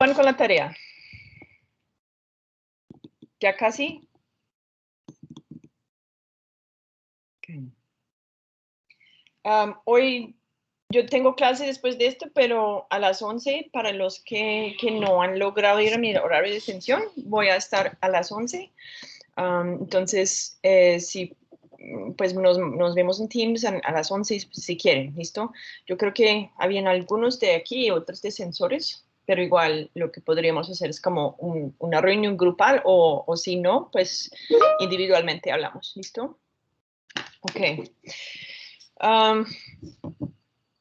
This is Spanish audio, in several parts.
Van con la tarea. ¿Ya casi? Okay. Hoy yo tengo clase después de esto, pero a las 11, para los que no han logrado ir a mi horario de extensión, voy a estar a las 11. Entonces, sí, pues nos vemos en Teams a las 11 si quieren, ¿listo? Yo creo que habían algunos de aquí y otros de sensores, pero igual lo que podríamos hacer es como una reunión grupal o si no, pues individualmente hablamos, ¿listo? Ok.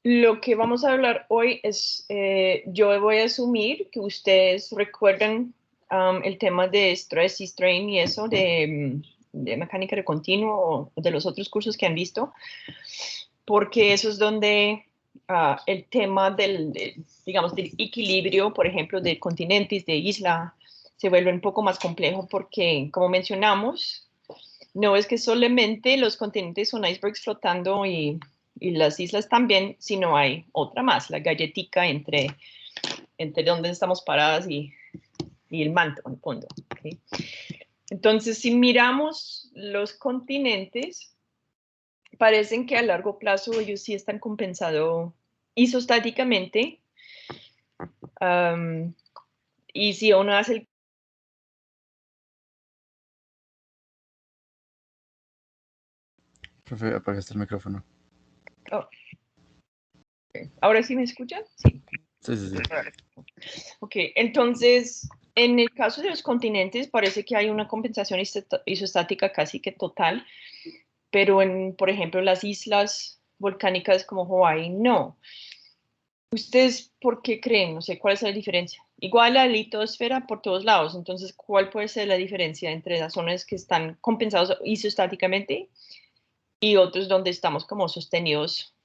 Lo que vamos a hablar hoy es, yo voy a asumir que ustedes recuerdan el tema de stress y strain y eso de mecánica de continuo o de los otros cursos que han visto, porque eso es donde el tema digamos, del equilibrio, por ejemplo, de continentes, de isla, se vuelve un poco más complejo porque, como mencionamos, no es que solamente los continentes son icebergs flotando y las islas también, sino hay otra más, la galletica entre donde estamos paradas y el manto, en el fondo. ¿Okay? Entonces, si miramos los continentes, parecen que a largo plazo ellos sí están compensados isostáticamente. Y si uno hace el... Profe, apagaste el micrófono. Oh, okay. ¿Ahora sí me escuchan? Sí. Sí, sí, sí. Ok, entonces, en el caso de los continentes parece que hay una compensación isostática casi que total, pero por ejemplo, las islas volcánicas como Hawái, no. ¿Ustedes por qué creen? No sé, ¿cuál es la diferencia? Igual la litosfera por todos lados, entonces, ¿cuál puede ser la diferencia entre las zonas que están compensadas isostáticamente y otros donde estamos como sostenidos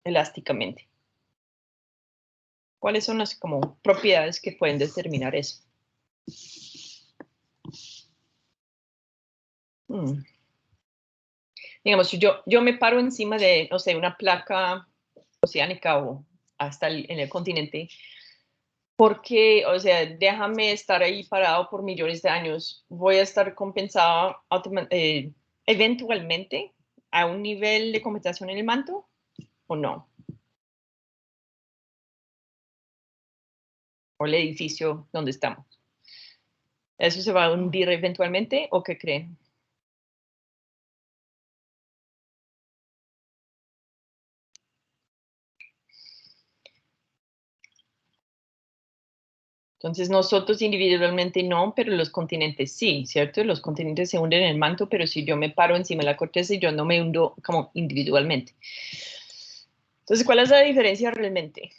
elásticamente? ¿Cuáles son las como propiedades que pueden determinar eso? Digamos, si yo me paro encima de, no sé, una placa oceánica o hasta en el continente, porque, o sea, déjame estar ahí parado por millones de años, voy a estar compensado eventualmente a un nivel de compensación en el manto o no, o el edificio donde estamos. ¿Eso se va a hundir eventualmente o qué creen? Entonces nosotros individualmente no, pero los continentes sí, ¿cierto? Los continentes se hunden en el manto, pero si yo me paro encima de la corteza, yo no me hundo como individualmente. Entonces, ¿cuál es la diferencia realmente?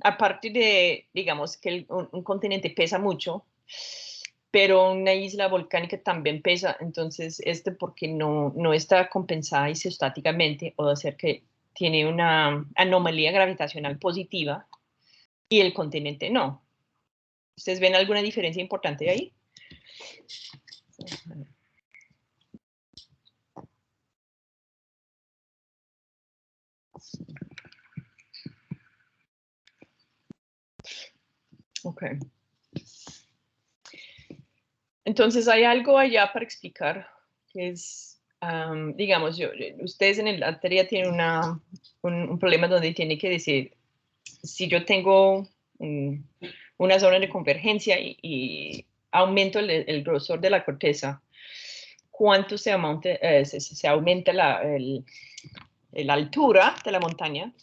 Aparte de, digamos, que un continente pesa mucho, pero una isla volcánica también pesa, entonces porque no está compensada isostáticamente o de ser que tiene una anomalía gravitacional positiva y el continente no. ¿Ustedes ven alguna diferencia importante ahí? Ok. Entonces hay algo allá para explicar, que es, digamos, ustedes en la teoría tienen un problema donde tiene que decir, si yo tengo una zona de convergencia y aumento el grosor de la corteza, ¿cuánto se aumenta la altura de la montaña?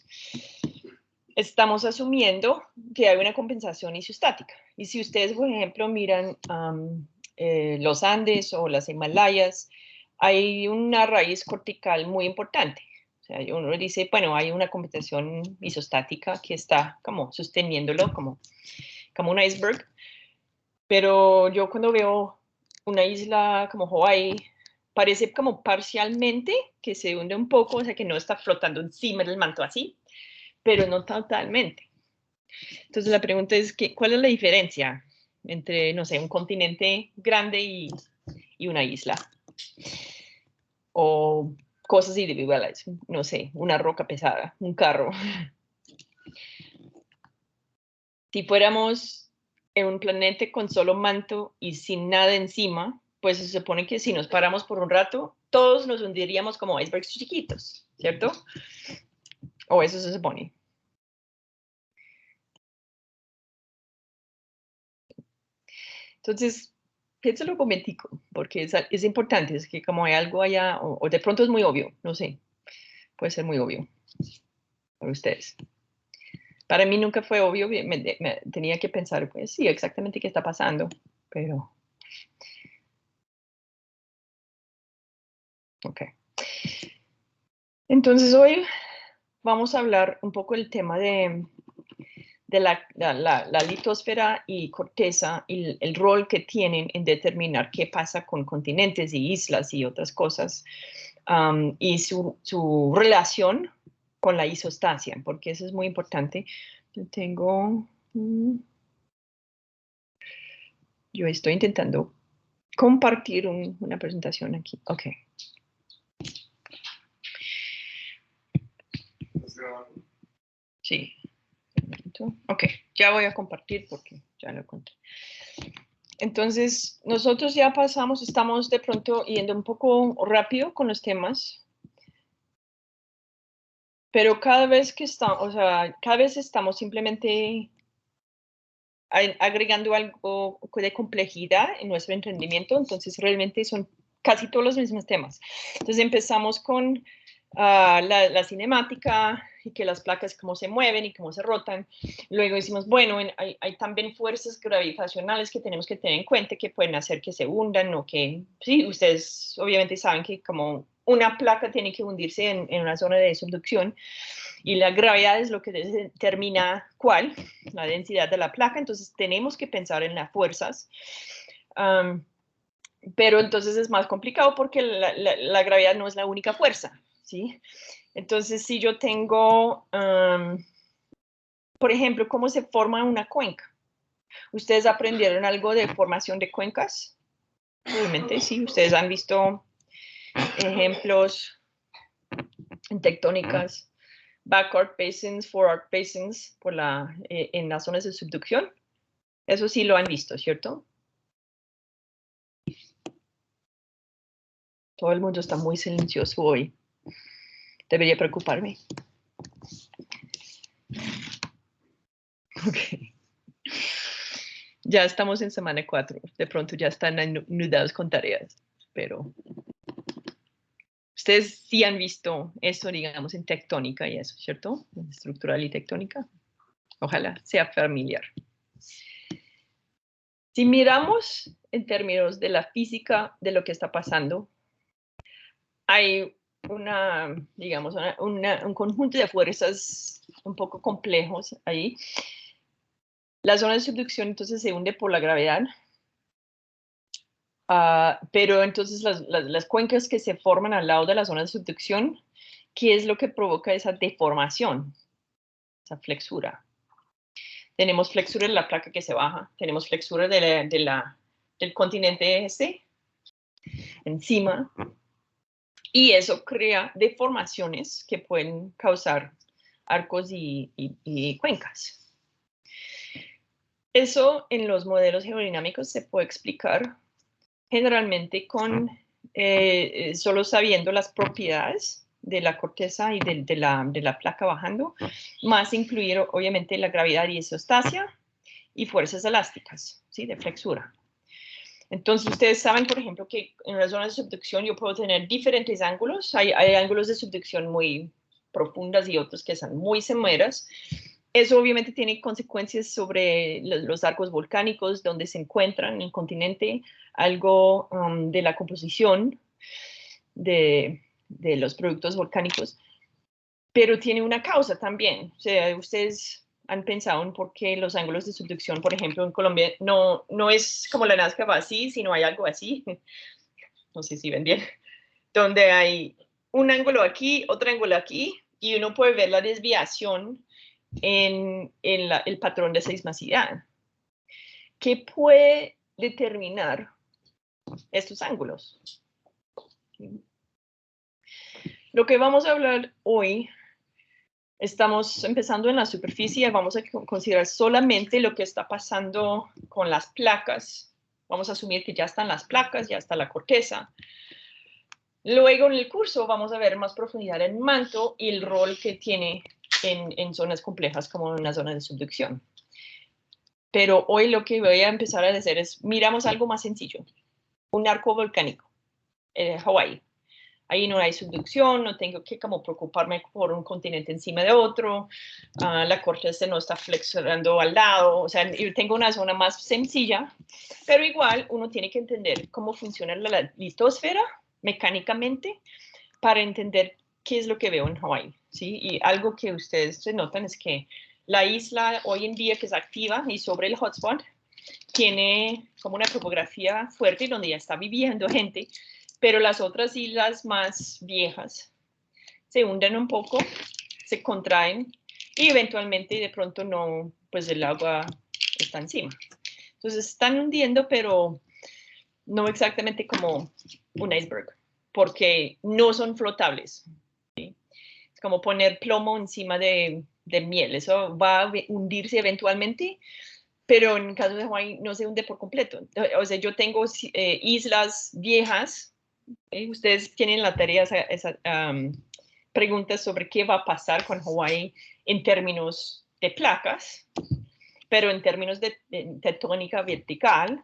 Estamos asumiendo que hay una compensación isostática. Y si ustedes, por ejemplo, miran los Andes o las Himalayas, hay una raíz cortical muy importante. O sea, uno dice, bueno, hay una compensación isostática que está como sosteniéndolo como un iceberg. Pero yo cuando veo una isla como Hawái, parece como parcialmente que se hunde un poco, o sea, que no está flotando encima del manto así, pero no totalmente. Entonces la pregunta es, ¿cuál es la diferencia entre, no sé, un continente grande y una isla? O cosas individuales, no sé, una roca pesada, un carro. Si fuéramos en un planeta con solo manto y sin nada encima, pues se supone que si nos paramos por un rato, todos nos hundiríamos como icebergs chiquitos, ¿cierto? O eso se supone. Entonces, piénsalo un momentico, porque es importante, es que como hay algo allá, o de pronto es muy obvio, no sé, puede ser muy obvio para ustedes. Para mí nunca fue obvio, tenía que pensar, pues sí, exactamente qué está pasando, pero... Ok. Entonces hoy vamos a hablar un poco del tema de la litosfera y corteza y el rol que tienen en determinar qué pasa con continentes y islas y otras cosas, y su relación con la isostasia, porque eso es muy importante. Yo tengo... yo estoy intentando compartir una presentación aquí. Ok. Sí. Ok, ya voy a compartir porque ya lo encontré. Entonces, nosotros ya pasamos, estamos de pronto yendo un poco rápido con los temas, pero cada vez que estamos, o sea, cada vez estamos simplemente agregando algo de complejidad en nuestro entendimiento, entonces realmente son casi todos los mismos temas. Entonces empezamos con la cinemática y que las placas cómo se mueven y cómo se rotan. Luego decimos, bueno, hay también fuerzas gravitacionales que tenemos que tener en cuenta que pueden hacer que se hundan o que, sí, ustedes obviamente saben que como una placa tiene que hundirse en una zona de subducción, y la gravedad es lo que determina cuál, la densidad de la placa, entonces tenemos que pensar en las fuerzas. Pero entonces es más complicado porque la gravedad no es la única fuerza, ¿sí? Entonces, si yo tengo, por ejemplo, cómo se forma una cuenca. ¿Ustedes aprendieron algo de formación de cuencas? Obviamente, sí. Ustedes han visto ejemplos en tectónicas, backward basins, forward basins, en las zonas de subducción. Eso sí lo han visto, ¿cierto? Todo el mundo está muy silencioso hoy. Debería preocuparme. Ok. Ya estamos en semana 4. De pronto ya están anudados con tareas, pero ustedes sí han visto esto, digamos, en tectónica y eso, ¿cierto? En estructural y tectónica. Ojalá sea familiar. Si miramos en términos de la física de lo que está pasando, hay digamos, un conjunto de fuerzas un poco complejos ahí. La zona de subducción entonces se hunde por la gravedad, pero entonces las cuencas que se forman al lado de la zona de subducción, ¿qué es lo que provoca esa deformación, esa flexura? Tenemos flexura de la placa que se baja, tenemos flexura del continente este encima, y eso crea deformaciones que pueden causar arcos y cuencas. Eso en los modelos geodinámicos se puede explicar generalmente con solo sabiendo las propiedades de la corteza y de la placa bajando, más incluir obviamente la gravedad y isostasia y fuerzas elásticas, ¿sí? De flexura. Entonces, ustedes saben, por ejemplo, que en las zonas de subducción yo puedo tener diferentes ángulos. Hay ángulos de subducción muy profundas y otros que son muy severas. Eso obviamente tiene consecuencias sobre los arcos volcánicos donde se encuentran en el continente, algo de la composición de los productos volcánicos, pero tiene una causa también. O sea, ustedes han pensado en por qué los ángulos de subducción, por ejemplo, en Colombia, no es como la Nazca va así, sino hay algo así. No sé si ven bien. Donde hay un ángulo aquí, otro ángulo aquí, y uno puede ver la desviación en el patrón de seismicidad, que puede determinar estos ángulos. Lo que vamos a hablar hoy Estamos empezando en la superficie, vamos a considerar solamente lo que está pasando con las placas. Vamos a asumir que ya están las placas, ya está la corteza. Luego en el curso vamos a ver más profundidad en manto y el rol que tiene en zonas complejas como en una zona de subducción. Pero hoy lo que voy a empezar a hacer es, miramos algo más sencillo, un arco volcánico, Hawái. Ahí no hay subducción, no tengo que como preocuparme por un continente encima de otro, la corteza no está flexionando al lado, o sea, yo tengo una zona más sencilla, pero igual uno tiene que entender cómo funciona la litosfera mecánicamente para entender qué es lo que veo en Hawái, ¿sí? Y algo que ustedes se notan es que la isla hoy en día que es activa y sobre el hotspot tiene como una topografía fuerte donde ya está viviendo gente, pero las otras islas más viejas se hunden un poco, se contraen y eventualmente de pronto no, pues el agua está encima. Entonces están hundiendo, pero no exactamente como un iceberg, porque no son flotables. ¿Sí? Es como poner plomo encima de miel, eso va a hundirse eventualmente, pero en el caso de Hawái no se hunde por completo. O sea, yo tengo islas viejas, ustedes tienen la tarea, preguntas sobre qué va a pasar con Hawái en términos de placas, pero en términos de tectónica vertical,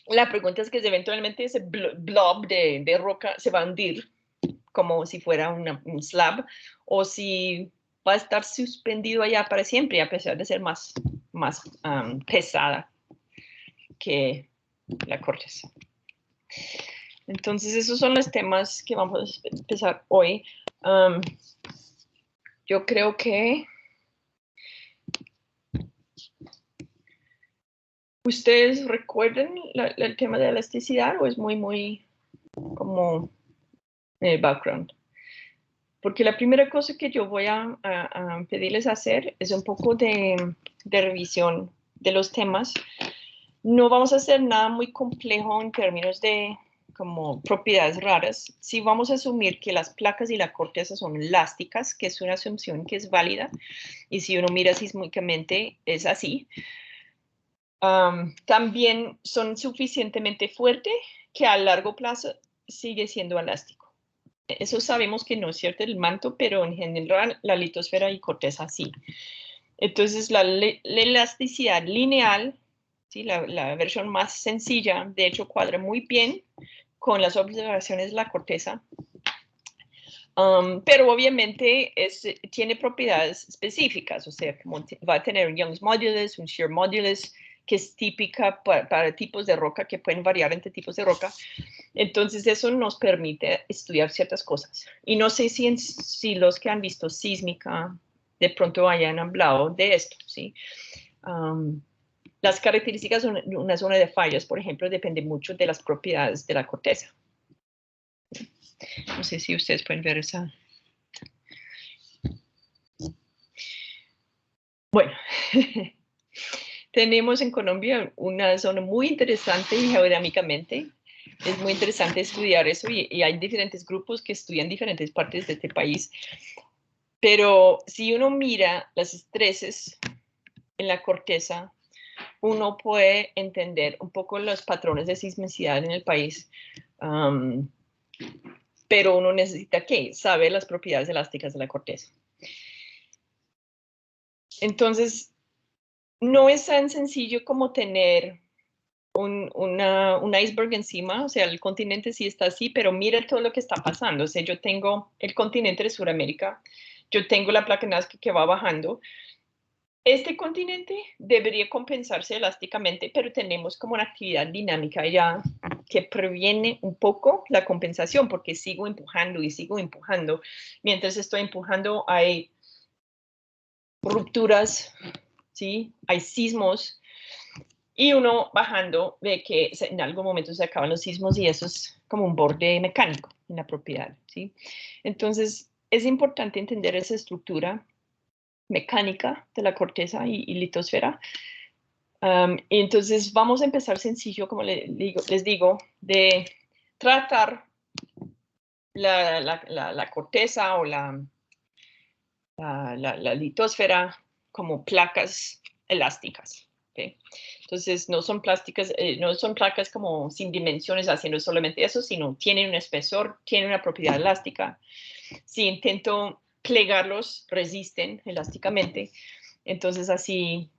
la pregunta es que eventualmente ese blob de roca se va a hundir como si fuera un slab, o si va a estar suspendido allá para siempre, a pesar de ser más pesada que la corteza. Entonces, esos son los temas que vamos a empezar hoy. Yo creo que ustedes recuerdan el tema de elasticidad o es muy como background. Porque la primera cosa que yo voy a pedirles hacer es un poco de revisión de los temas. No vamos a hacer nada muy complejo en términos de como propiedades raras. Sí vamos a asumir que las placas y la corteza son elásticas, que es una asunción que es válida, y si uno mira sísmicamente es así. También son suficientemente fuertes que a largo plazo sigue siendo elástico. Eso sabemos que no es cierto el manto, pero en general la litosfera y corteza sí. Entonces la elasticidad lineal, ¿sí? la versión más sencilla, de hecho cuadra muy bien con las observaciones de la corteza. Pero obviamente tiene propiedades específicas, o sea, va a tener un Young's modulus, un shear modulus, que es típica para tipos de roca que pueden variar entre tipos de roca. Entonces eso nos permite estudiar ciertas cosas. Y no sé si los que han visto sísmica de pronto hayan hablado de esto, ¿sí? Las características de una zona de fallas, por ejemplo, dependen mucho de las propiedades de la corteza. No sé si ustedes pueden ver esa. Bueno, tenemos en Colombia una zona muy interesante geodinámicamente. Es muy interesante estudiar eso y hay diferentes grupos que estudian diferentes partes de este país. Pero si uno mira las estreses en la corteza, uno puede entender un poco los patrones de sismicidad en el país. Pero uno necesita ¿qué? Saber las propiedades elásticas de la corteza. Entonces, no es tan sencillo como tener un iceberg encima, o sea, el continente sí está así, pero mira todo lo que está pasando. O sea, yo tengo el continente de Sudamérica, yo tengo la placa Nazca que va bajando. Este continente debería compensarse elásticamente, pero tenemos como una actividad dinámica ya que previene un poco la compensación, porque sigo empujando y sigo empujando. Mientras estoy empujando hay rupturas, ¿sí? Hay sismos, y uno bajando ve que en algún momento se acaban los sismos y eso es como un borde mecánico en la propiedad, ¿sí? Entonces, es importante entender esa estructura mecánica de la corteza y litosfera. Y entonces vamos a empezar sencillo, como les digo, de tratar la corteza o la litosfera como placas elásticas. ¿Okay? Entonces, no son placas como sin dimensiones haciendo solamente eso, sino tienen un espesor, tienen una propiedad elástica. Si intento plegarlos, resisten elásticamente. Entonces, así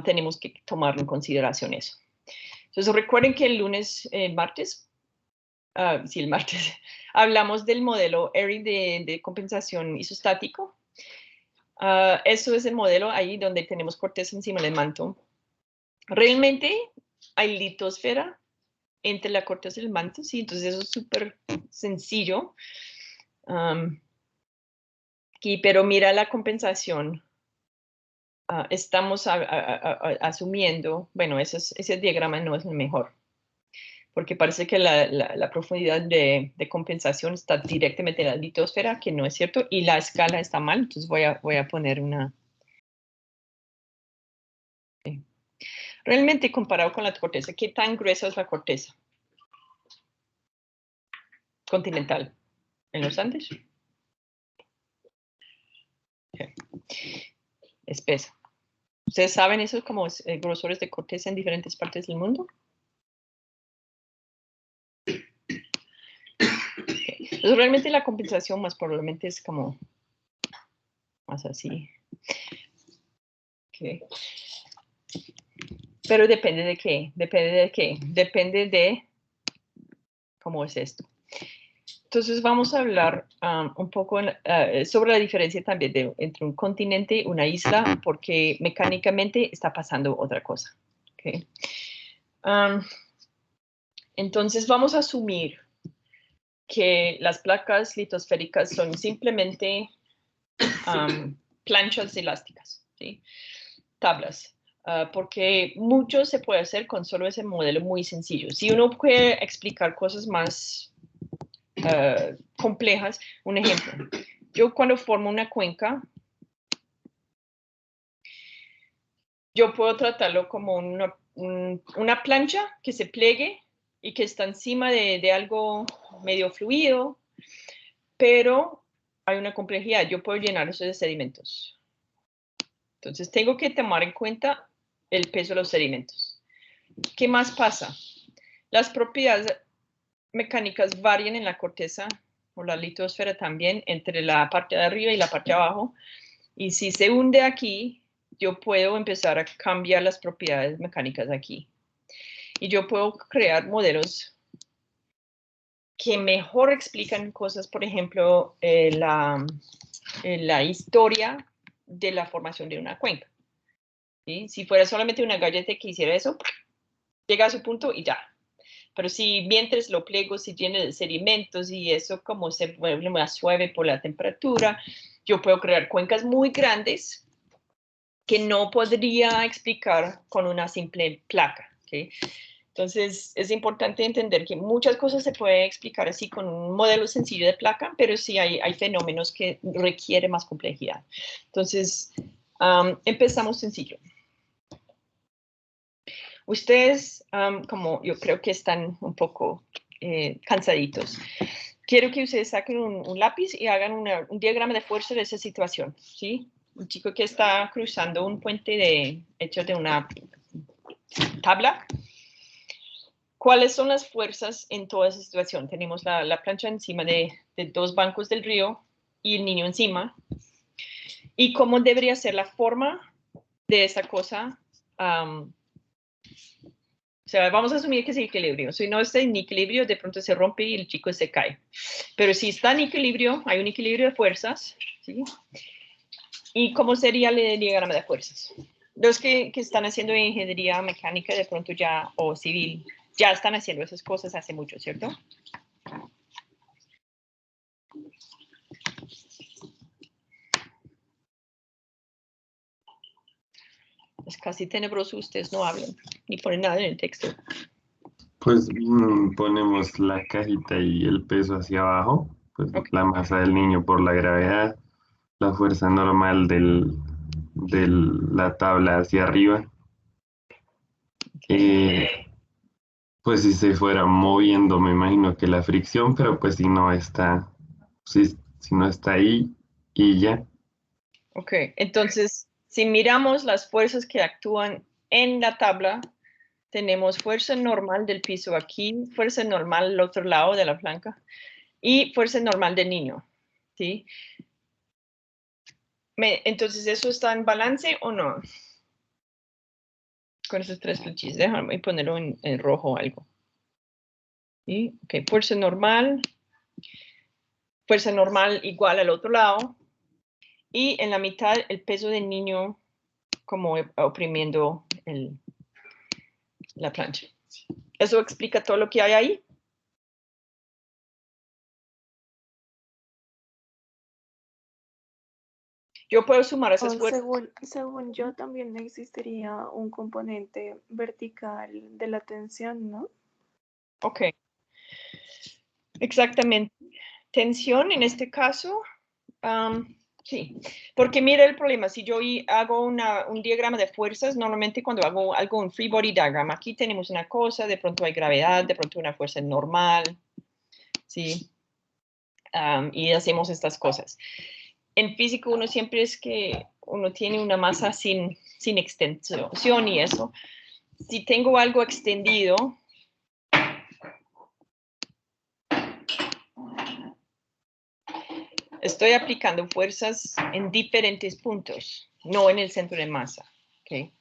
tenemos que tomarlo en consideración eso. Entonces, recuerden que el martes, hablamos del modelo ERI de compensación isostático. Eso es el modelo ahí donde tenemos corteza encima del manto. Realmente hay litosfera entre la corteza y el manto, sí, entonces eso es súper sencillo. Pero mira la compensación. Estamos asumiendo, bueno, ese diagrama no es el mejor, porque parece que la profundidad de compensación está directamente en la litosfera, que no es cierto, y la escala está mal, entonces voy a poner una... Okay. Realmente comparado con la corteza, ¿qué tan gruesa es la corteza continental en los Andes? Okay. Espesa. ¿Ustedes saben esos como grosores de corteza en diferentes partes del mundo? Okay. Entonces, realmente la compensación más probablemente es como más así. Okay. Pero depende de qué, depende de cómo es esto. Entonces vamos a hablar un poco sobre la diferencia también entre un continente y una isla, porque mecánicamente está pasando otra cosa. Okay. Entonces vamos a asumir que las placas litosféricas son simplemente planchas elásticas, ¿sí? Tablas. Porque mucho se puede hacer con solo ese modelo muy sencillo. Si uno puede explicar cosas más complejas, un ejemplo. Yo cuando formo una cuenca, yo puedo tratarlo como una plancha que se pliegue y que está encima de algo medio fluido, pero hay una complejidad. Yo puedo llenar esos sedimentos. Entonces tengo que tomar en cuenta el peso de los sedimentos. ¿Qué más pasa? Las propiedades mecánicas varían en la corteza o la litosfera también entre la parte de arriba y la parte de abajo. Y si se hunde aquí, yo puedo empezar a cambiar las propiedades mecánicas aquí. Y yo puedo crear modelos que mejor explican cosas, por ejemplo, la historia de la formación de una cuenca. ¿Sí? Si fuera solamente una galleta que hiciera eso, llega a su punto y ya. Pero si mientras lo pliego se llena de sedimentos y eso como se vuelve más suave por la temperatura, yo puedo crear cuencas muy grandes que no podría explicar con una simple placa. ¿Okay? Entonces, es importante entender que muchas cosas se pueden explicar así con un modelo sencillo de placa, pero sí hay fenómenos que requieren más complejidad. Entonces, empezamos sencillo. Ustedes, como yo creo que están un poco cansaditos, quiero que ustedes saquen un lápiz y hagan un diagrama de fuerza de esa situación, ¿sí? Un chico que está cruzando un puente hecho de una tabla. ¿Cuáles son las fuerzas en toda esa situación? Tenemos la plancha encima de dos bancos del río y el niño encima. ¿Y cómo debería ser la forma de esa cosa? O sea, vamos a asumir que es equilibrio. Si no está en equilibrio, de pronto se rompe y el chico se cae. Pero si está en equilibrio, hay un equilibrio de fuerzas, ¿sí? ¿Y cómo sería el diagrama de fuerzas? Los que están haciendo ingeniería mecánica de pronto ya, o civil, ya están haciendo esas cosas hace mucho, ¿cierto? Es casi tenebroso, ustedes no hablan, ni ponen nada en el texto. Pues ponemos la cajita y el peso hacia abajo, pues Okay. la masa del niño por la gravedad, la fuerza normal de la tabla hacia arriba. Pues si se fuera moviendo, me imagino que la fricción, pero pues si no está ahí y ya. Ok, entonces, si miramos las fuerzas que actúan en la tabla, tenemos fuerza normal del piso aquí, fuerza normal al otro lado de la plancha y fuerza normal del niño, ¿sí? Entonces, ¿eso está en balance o no? Con esos tres flechas, déjame ponerlo en rojo o algo. ¿Sí? Ok, fuerza normal igual al otro lado, y en la mitad el peso del niño como oprimiendo la plancha. ¿Eso explica todo lo que hay ahí? Yo puedo sumar esas fuerzas. Según yo, también existiría un componente vertical de la tensión, ¿no? Ok. Exactamente. Tensión en este caso, sí. Porque mira el problema, si yo hago un diagrama de fuerzas, normalmente cuando hago algo, un free body diagram, aquí tenemos una cosa, de pronto hay gravedad, de pronto una fuerza normal, ¿sí? Y hacemos estas cosas. En físico uno siempre es que uno tiene una masa sin extensión y eso. Si tengo algo extendido, estoy aplicando fuerzas en diferentes puntos, no en el centro de masa. ¿Okay?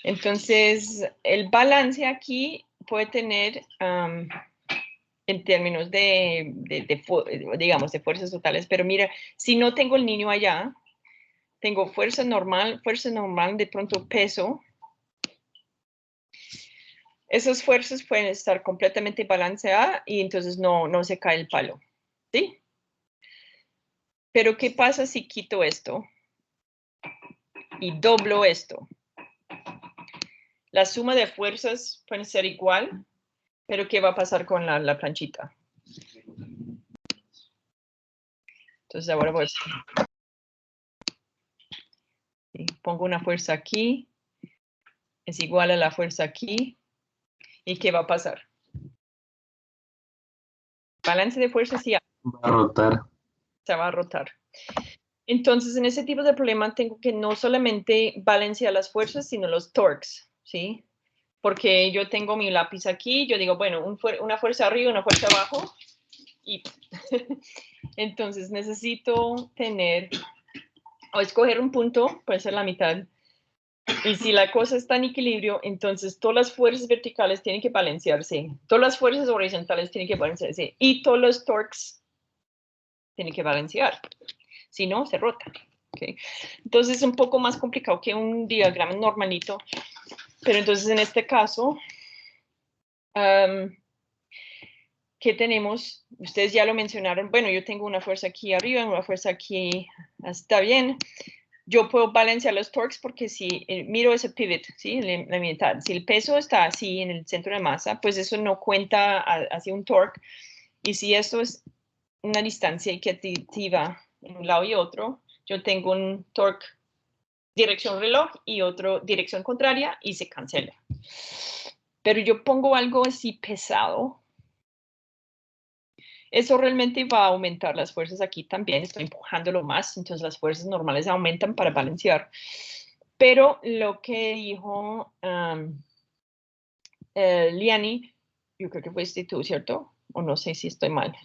Entonces, el balance aquí puede tener, en términos digamos, de fuerzas totales, pero mira, si no tengo el niño allá, tengo fuerza normal, de pronto peso. Esas fuerzas pueden estar completamente balanceadas y entonces no se cae el palo, ¿sí? Pero ¿qué pasa si quito esto y doblo esto? La suma de fuerzas puede ser igual, pero ¿qué va a pasar con la planchita? Entonces ahora voy a... ¿sí? Pongo una fuerza aquí, es igual a la fuerza aquí, ¿y qué va a pasar? Balance de fuerzas y Va a rotar. se va a rotar. Entonces, en ese tipo de problema tengo que no solamente balancear las fuerzas, sino los torques, ¿sí? Porque yo tengo mi lápiz aquí, yo digo, bueno, una fuerza arriba, una fuerza abajo, y entonces necesito tener, o escoger un punto, puede ser la mitad, y si la cosa está en equilibrio, entonces todas las fuerzas verticales tienen que balancearse, todas las fuerzas horizontales tienen que balancearse, y todos los torques tienen que balancear, si no, se rota. ¿Okay? Entonces es un poco más complicado que un diagrama normalito, pero entonces en este caso, ¿qué tenemos? Ustedes ya lo mencionaron, bueno, yo tengo una fuerza aquí arriba, una fuerza aquí, está bien. Yo puedo balancear los torques porque si miro ese pivot, ¿sí? La mitad, si el peso está así en el centro de masa, pues eso no cuenta hacia un torque. Y si esto es una distancia equitativa en un lado y otro, yo tengo un torque dirección reloj y otro dirección contraria y se cancela. Pero yo pongo algo así pesado, eso realmente va a aumentar las fuerzas aquí también, estoy empujándolo más, entonces las fuerzas normales aumentan para balancear. Pero lo que dijo Liani, yo creo que fuiste tú, ¿cierto? O no sé si estoy mal.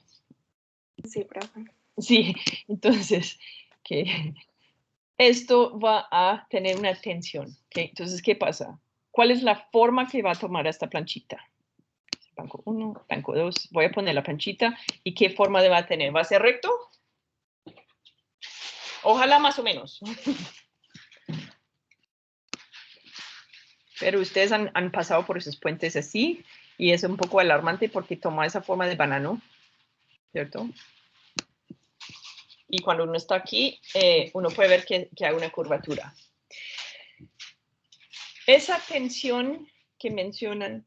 Sí, profe. Sí, entonces, que esto va a tener una tensión. ¿Okay? Entonces, ¿qué pasa? ¿Cuál es la forma que va a tomar esta planchita? Banco 1, banco 2, voy a poner la planchita. ¿Y qué forma va a tener? ¿Va a ser recto? Ojalá más o menos. Pero ustedes han pasado por esos puentes así y es un poco alarmante porque toma esa forma de banano, ¿cierto? Y cuando uno está aquí, uno puede ver que hay una curvatura. Esa tensión que mencionan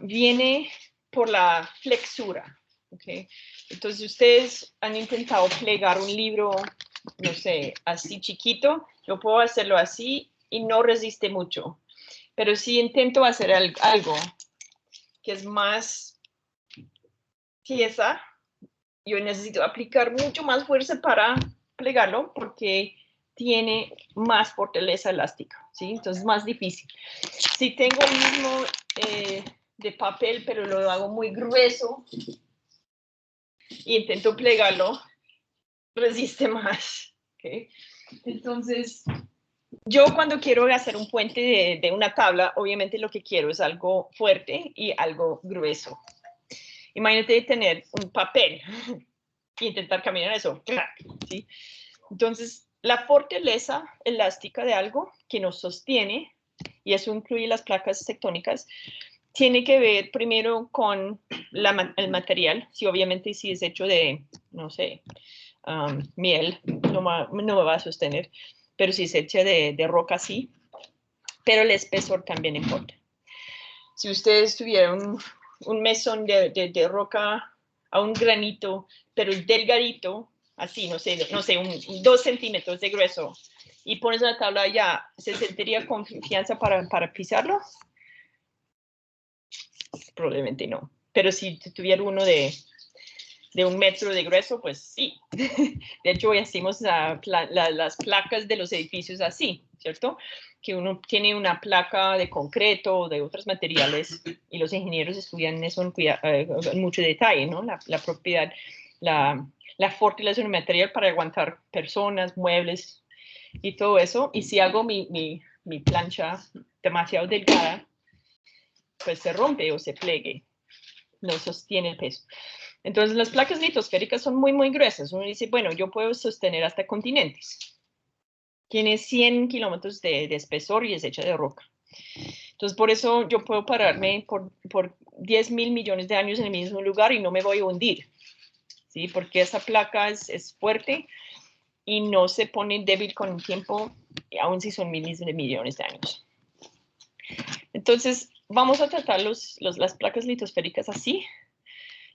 viene por la flexura. ¿Okay? Entonces, ustedes han intentado plegar un libro, no sé, así chiquito. Yo puedo hacerlo así y no resiste mucho. Pero si intento hacer algo que es más tiesa, yo necesito aplicar mucho más fuerza para plegarlo porque tiene más fortaleza elástica, ¿sí? Entonces es más difícil. Si tengo el mismo de papel, pero lo hago muy grueso y intento plegarlo, resiste más, ¿ok? Entonces, yo cuando quiero hacer un puente de una tabla, obviamente lo que quiero es algo fuerte y algo grueso. Imagínate tener un papel y intentar caminar eso, ¿sí? Entonces, la fortaleza elástica de algo que nos sostiene, y eso incluye las placas tectónicas, tiene que ver primero con el material. Si obviamente si es hecho de, no sé, miel, no me va a sostener, pero si es hecha de roca, sí. Pero el espesor también importa. Si ustedes tuvieran un mesón de roca a un granito, pero delgadito, así, no sé, 2 centímetros de grueso, y pones una tabla allá, ¿se sentiría confianza para pisarlo? Probablemente no. Pero si tuviera uno de 1 metro de grueso, pues sí. De hecho, hoy hacemos las placas de los edificios así, ¿cierto? Que uno tiene una placa de concreto o de otros materiales y los ingenieros estudian eso en mucho detalle, ¿no? La propiedad, la fortaleza de un material para aguantar personas, muebles y todo eso. Y si hago mi plancha demasiado delgada, pues se rompe o se plegue, no sostiene el peso. Entonces, las placas litosféricas son muy, muy gruesas. Uno dice, bueno, yo puedo sostener hasta continentes. Tiene 100 kilómetros de espesor y es hecha de roca. Entonces, por eso yo puedo pararme por 10.000 millones de años en el mismo lugar y no me voy a hundir, ¿sí? Porque esa placa es fuerte y no se pone débil con el tiempo, aun si son miles de millones de años. Entonces, vamos a tratar las placas litosféricas así.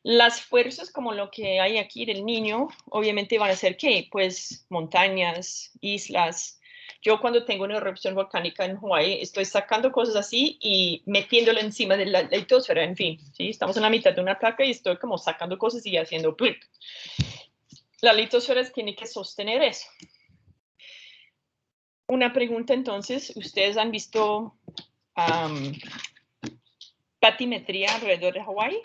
Las fuerzas como lo que hay aquí del niño, obviamente van a ser, ¿qué? Pues montañas, islas. Yo cuando tengo una erupción volcánica en Hawái, estoy sacando cosas así y metiéndolo encima de la litosfera, en fin, ¿sí? Estamos en la mitad de una placa y estoy como sacando cosas y haciendo ¡plip! La litosfera tiene que sostener eso. Una pregunta entonces, ¿ustedes han visto batimetría alrededor de Hawái?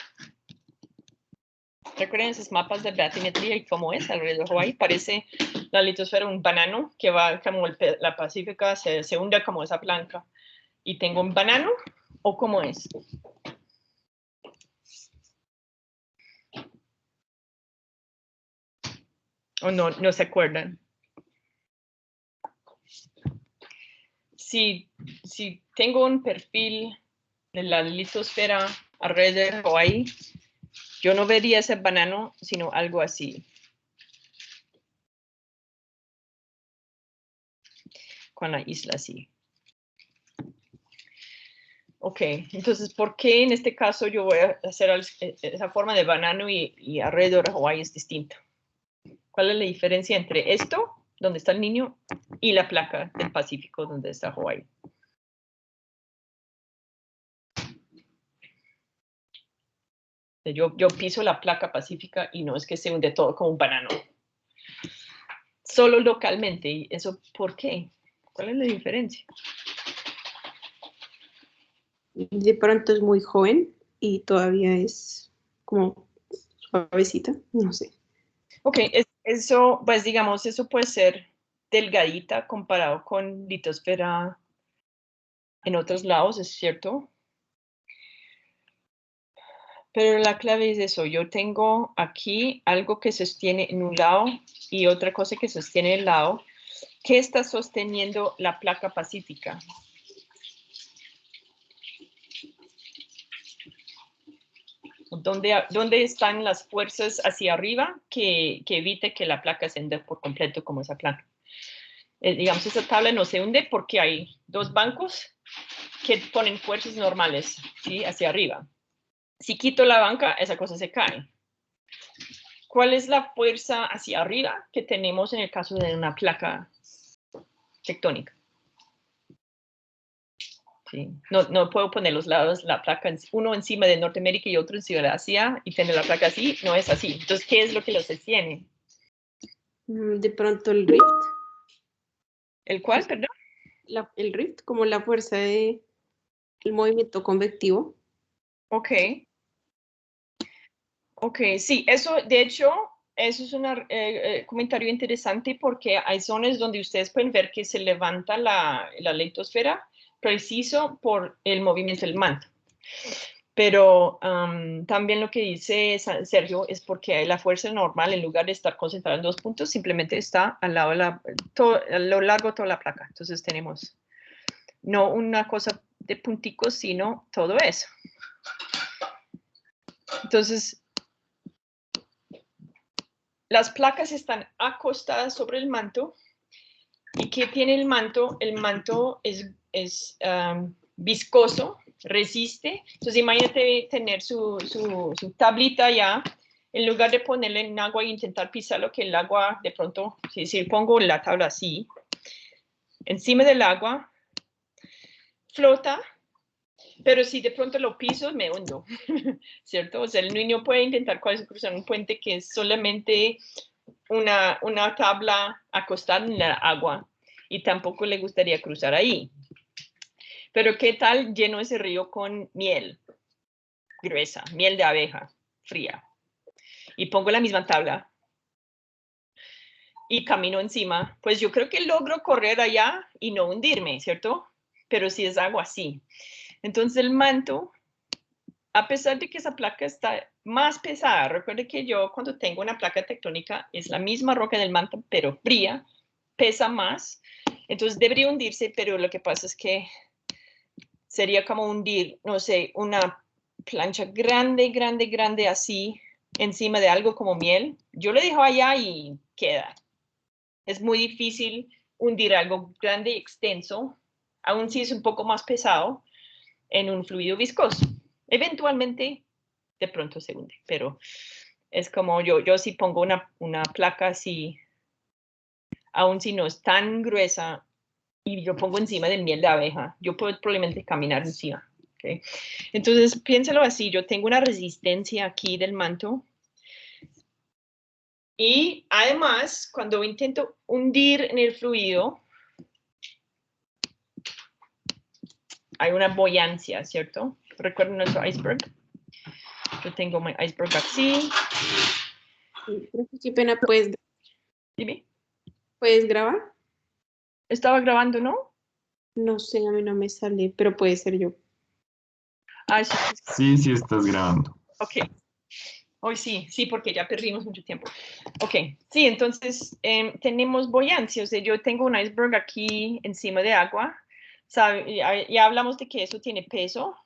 ¿Recuerdan esos mapas de batimetría y cómo es alrededor de Hawái? Parece la litosfera un banano que va como la Pacífica, se hunde como esa planta. ¿Y tengo un banano o cómo es? ¿O no se acuerdan? Si tengo un perfil de la litosfera alrededor de Hawái, yo no vería ese banano, sino algo así. Con la isla así. Ok, entonces, ¿por qué en este caso yo voy a hacer esa forma de banano y alrededor de Hawái es distinto? ¿Cuál es la diferencia entre esto, donde está el niño, y la placa del Pacífico, donde está Hawái? Yo piso la placa pacífica y no es que se hunde todo como un banano. Solo localmente. ¿Y eso por qué? ¿Cuál es la diferencia? De pronto es muy joven y todavía es como suavecita, no sé. Ok, eso, pues digamos, eso puede ser delgadita comparado con litosfera en otros lados, es cierto. Pero la clave es eso, yo tengo aquí algo que sostiene en un lado y otra cosa que sostiene el lado. ¿Qué está sosteniendo la placa pacífica? ¿Dónde están las fuerzas hacia arriba que evite que la placa se hunde por completo como esa placa? Digamos, esa tabla no se hunde porque hay 2 bancos que ponen fuerzas normales, ¿sí? Hacia arriba. Si quito la banca, esa cosa se cae. ¿Cuál es la fuerza hacia arriba que tenemos en el caso de una placa tectónica? ¿Sí? No puedo poner los lados, la placa, uno encima de Norteamérica y otro encima de Asia y tener la placa así, no es así. Entonces, ¿qué es lo que los sostiene? De pronto el rift. ¿El cuál, perdón? El rift, como la fuerza de el movimiento convectivo. Ok. Ok, sí, eso, de hecho, eso es un comentario interesante porque hay zonas donde ustedes pueden ver que se levanta la litosfera preciso por el movimiento del manto. Pero también lo que dice Sergio es porque la fuerza normal, en lugar de estar concentrada en 2 puntos, simplemente está al lado de a lo largo de toda la placa. Entonces tenemos no una cosa de punticos, sino todo eso. Entonces, las placas están acostadas sobre el manto. ¿Y qué tiene el manto? El manto es viscoso, resiste. Entonces, imagínate tener su tablita ya, en lugar de ponerle en agua e intentar pisarlo, que el agua, de pronto, si pongo la tabla así, encima del agua, flota, pero si de pronto lo piso, me hundo, ¿cierto? O sea, el niño puede intentar cruzar un puente que es solamente una tabla acostada en el agua y tampoco le gustaría cruzar ahí. Pero ¿qué tal lleno ese río con miel gruesa, miel de abeja fría? Y pongo la misma tabla y camino encima, pues yo creo que logro correr allá y no hundirme, ¿cierto? Pero si es agua, sí. Entonces el manto, a pesar de que esa placa está más pesada, recuerde que yo cuando tengo una placa tectónica es la misma roca del manto, pero fría, pesa más, entonces debería hundirse, pero lo que pasa es que sería como hundir, no sé, una plancha grande, grande, grande así, encima de algo como miel. Yo lo dejo allá y queda. Es muy difícil hundir algo grande y extenso, aun si es un poco más pesado, en un fluido viscoso. Eventualmente, de pronto se hunde, pero es como yo si pongo una placa así, aun si no es tan gruesa, y yo pongo encima de miel de abeja, yo puedo probablemente caminar encima. ¿Okay? Entonces, piénsalo así, yo tengo una resistencia aquí del manto y además, cuando intento hundir en el fluido, hay una buoyancia, ¿cierto? ¿Recuerdan nuestro iceberg? Yo tengo mi iceberg así. Qué pena, Dime. ¿puedes grabar? Estaba grabando, ¿no? No sé, a mí no me sale, pero puede ser yo. Ah, sí. Sí, estás grabando. Ok. Hoy sí, porque ya perdimos mucho tiempo. Ok, sí, entonces tenemos buoyancia, o sea, yo tengo un iceberg aquí encima de agua, ya hablamos de que eso tiene peso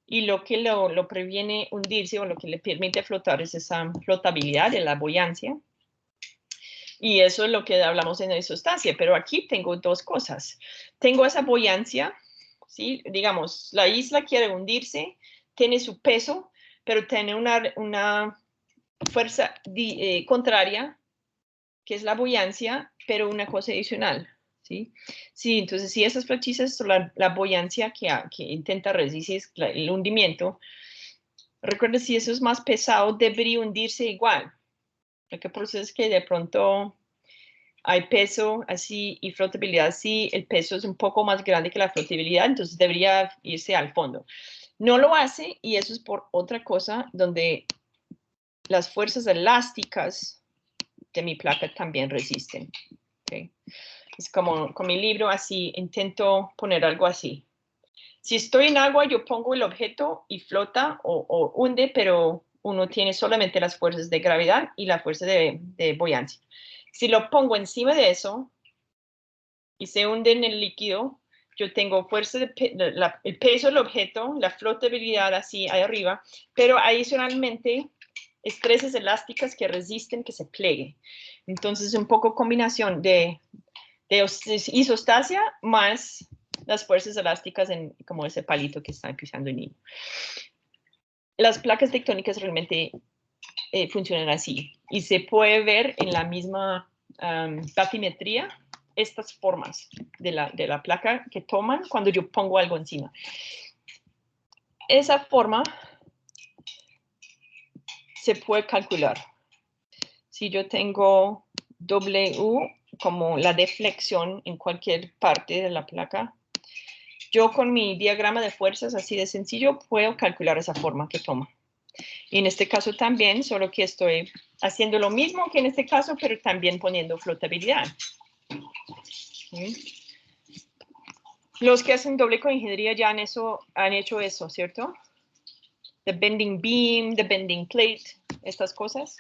y lo que lo previene hundirse o lo que le permite flotar es esa flotabilidad de la buoyancia. Y eso es lo que hablamos en la isostasia, pero aquí tengo 2 cosas. Tengo esa buoyancia, ¿sí? Digamos, la isla quiere hundirse, tiene su peso, pero tiene una fuerza contraria, que es la buoyancia, pero una cosa adicional, ¿sí? Sí, entonces si esas flechas son la buoyancia que intenta resistir el hundimiento, recuerda, si eso es más pesado, debería hundirse igual. Lo que pasa es que de pronto hay peso así y flotabilidad así, el peso es un poco más grande que la flotabilidad, entonces debería irse al fondo. No lo hace y eso es por otra cosa donde las fuerzas elásticas de mi placa también resisten. ¿Okay? Es como con mi libro así, intento poner algo así. Si estoy en agua, yo pongo el objeto y flota o hunde, pero uno tiene solamente las fuerzas de gravedad y la fuerza de buoyancia. Si lo pongo encima de eso y se hunde en el líquido, yo tengo fuerza el peso del objeto, la flotabilidad así ahí arriba, pero adicionalmente estreses elásticas que resisten que se plegue. Entonces, un poco combinación de isostasia más las fuerzas elásticas en como ese palito que está pisando el niño. Las placas tectónicas realmente funcionan así y se puede ver en la misma batimetría estas formas de la placa que toman cuando yo pongo algo encima. Esa forma se puede calcular. Si yo tengo W como la deflexión en cualquier parte de la placa, yo con mi diagrama de fuerzas así de sencillo puedo calcular esa forma que toma. Y en este caso también, solo que estoy haciendo lo mismo que en este caso, pero también poniendo flotabilidad. ¿Sí? Los que hacen doble coingeniería ya han hecho eso, ¿cierto? The bending beam, the bending plate, estas cosas.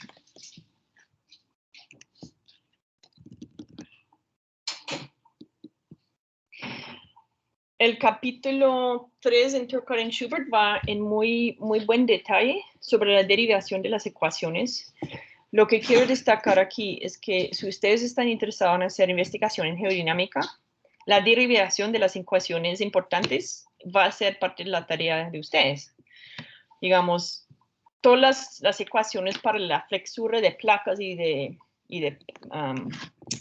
El capítulo 3 de Intercurrent Schubert va en muy buen detalle sobre la derivación de las ecuaciones. Lo que quiero destacar aquí es que si ustedes están interesados en hacer investigación en geodinámica, la derivación de las ecuaciones importantes va a ser parte de la tarea de ustedes. Digamos, todas las ecuaciones para la flexura de placas y de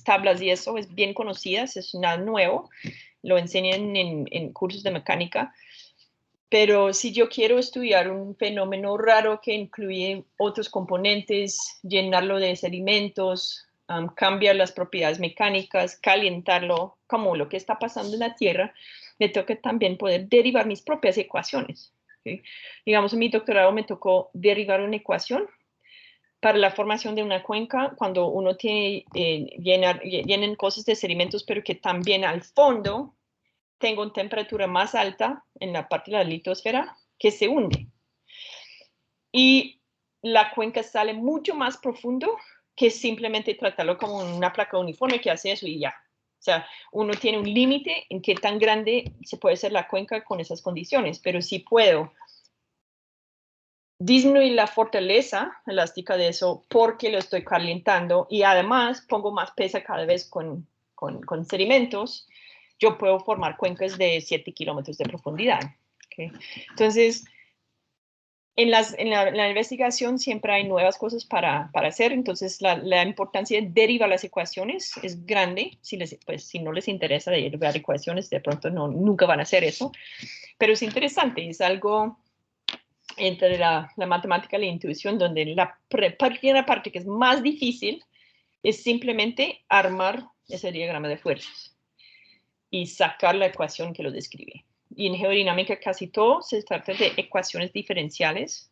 tablas y eso es bien conocidas, es nada nuevo, lo enseñan en cursos de mecánica, pero si yo quiero estudiar un fenómeno raro que incluye otros componentes, llenarlo de sedimentos, cambiar las propiedades mecánicas, calentarlo, como lo que está pasando en la Tierra, me toca también poder derivar mis propias ecuaciones. ¿Sí? Digamos, en mi doctorado me tocó derivar una ecuación para la formación de una cuenca cuando uno tiene llenen cosas de sedimentos, pero que también al fondo tengo una temperatura más alta en la parte de la litosfera que se hunde. Y la cuenca sale mucho más profundo que simplemente tratarlo como una placa uniforme que hace eso y ya. O sea, uno tiene un límite en qué tan grande se puede hacer la cuenca con esas condiciones, pero si puedo disminuir la fortaleza elástica de eso porque lo estoy calentando y además pongo más peso cada vez con sedimentos, yo puedo formar cuencas de 7 kilómetros de profundidad. ¿Okay? Entonces, en la investigación siempre hay nuevas cosas para hacer, entonces la importancia de derivar las ecuaciones es grande. Si no les interesa derivar ecuaciones, de pronto nunca van a hacer eso, pero es interesante, es algo entre la matemática y la intuición, donde la primera parte que es más difícil es simplemente armar ese diagrama de fuerzas y sacar la ecuación que lo describe. Y en geodinámica casi todo se trata de ecuaciones diferenciales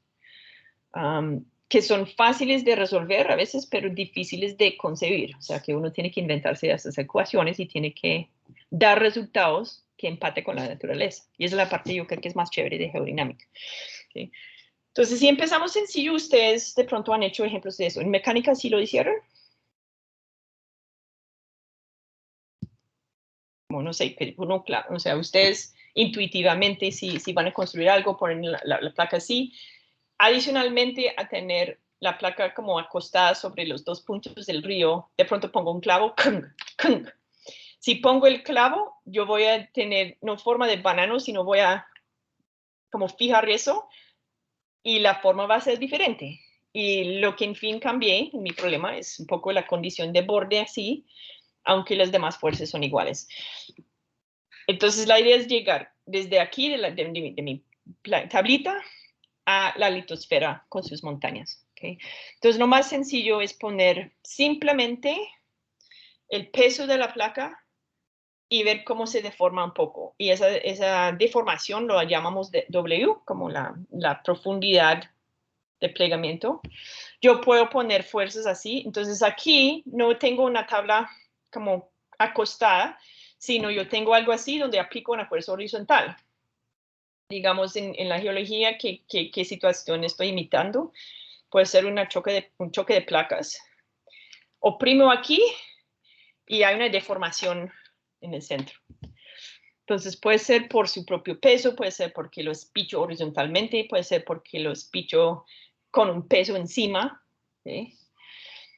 que son fáciles de resolver a veces, pero difíciles de concebir. O sea, que uno tiene que inventarse esas ecuaciones y tiene que dar resultados que empate con la naturaleza. Y esa es la parte yo creo que es más chévere de geodinámica. ¿Sí? Entonces, si empezamos sencillo, ustedes de pronto han hecho ejemplos de eso. ¿En mecánica sí lo hicieron? Bueno, no sé, uno, claro, o sea, ustedes intuitivamente, si van a construir algo, ponen la placa así. Adicionalmente a tener la placa como acostada sobre los dos puntos del río, de pronto pongo un clavo. Si pongo el clavo, yo voy a tener no forma de banano, sino voy a como fijar eso y la forma va a ser diferente. Y lo que en fin cambié, mi problema es un poco la condición de borde así, aunque las demás fuerzas son iguales. Entonces la idea es llegar desde aquí de mi tablita a la litosfera con sus montañas. ¿Okay? Entonces lo más sencillo es poner simplemente el peso de la placa y ver cómo se deforma un poco. Y esa deformación lo llamamos de W, como la profundidad de plegamiento. Yo puedo poner fuerzas así. Entonces aquí no tengo una tabla como acostada, sino yo tengo algo así donde aplico una fuerza horizontal. Digamos, en la geología, ¿qué situación estoy imitando? Puede ser un choque de placas. Oprimo aquí y hay una deformación en el centro. Entonces puede ser por su propio peso, puede ser porque lo espicho horizontalmente, puede ser porque lo espicho con un peso encima. ¿Sí?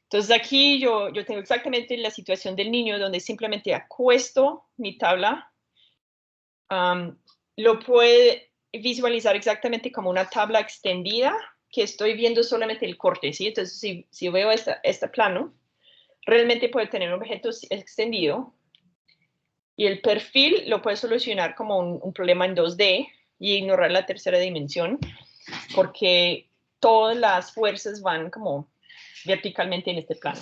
Entonces aquí yo tengo exactamente la situación del niño donde simplemente acuesto mi tabla. Lo puede visualizar exactamente como una tabla extendida que estoy viendo solamente el corte. ¿Sí? Entonces si veo este plano, realmente puede tener un objeto extendido. Y el perfil lo puede solucionar como un problema en 2D y ignorar la tercera dimensión, porque todas las fuerzas van como verticalmente en este plano.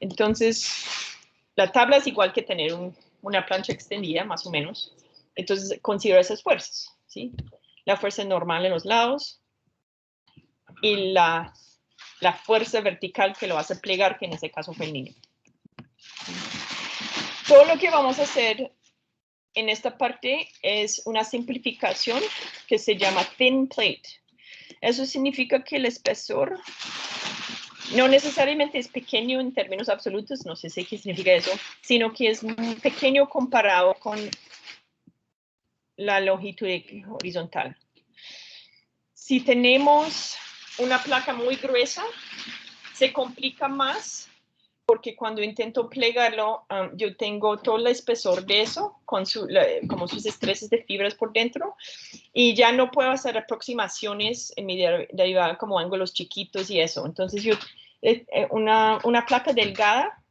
Entonces, la tabla es igual que tener una plancha extendida, más o menos. Entonces, considero esas fuerzas, ¿sí? La fuerza normal en los lados y la fuerza vertical que lo hace plegar, que en ese caso fue el niño. Todo lo que vamos a hacer en esta parte es una simplificación que se llama thin plate. Eso significa que el espesor no necesariamente es pequeño en términos absolutos, no sé qué significa eso, sino que es muy pequeño comparado con la longitud horizontal. Si tenemos una placa muy gruesa, se complica más porque cuando intento plegarlo, yo tengo todo el espesor de eso, con como sus estreses de fibras por dentro, y ya no puedo hacer aproximaciones en mi derivada como ángulos chiquitos y eso. Entonces, una placa delgada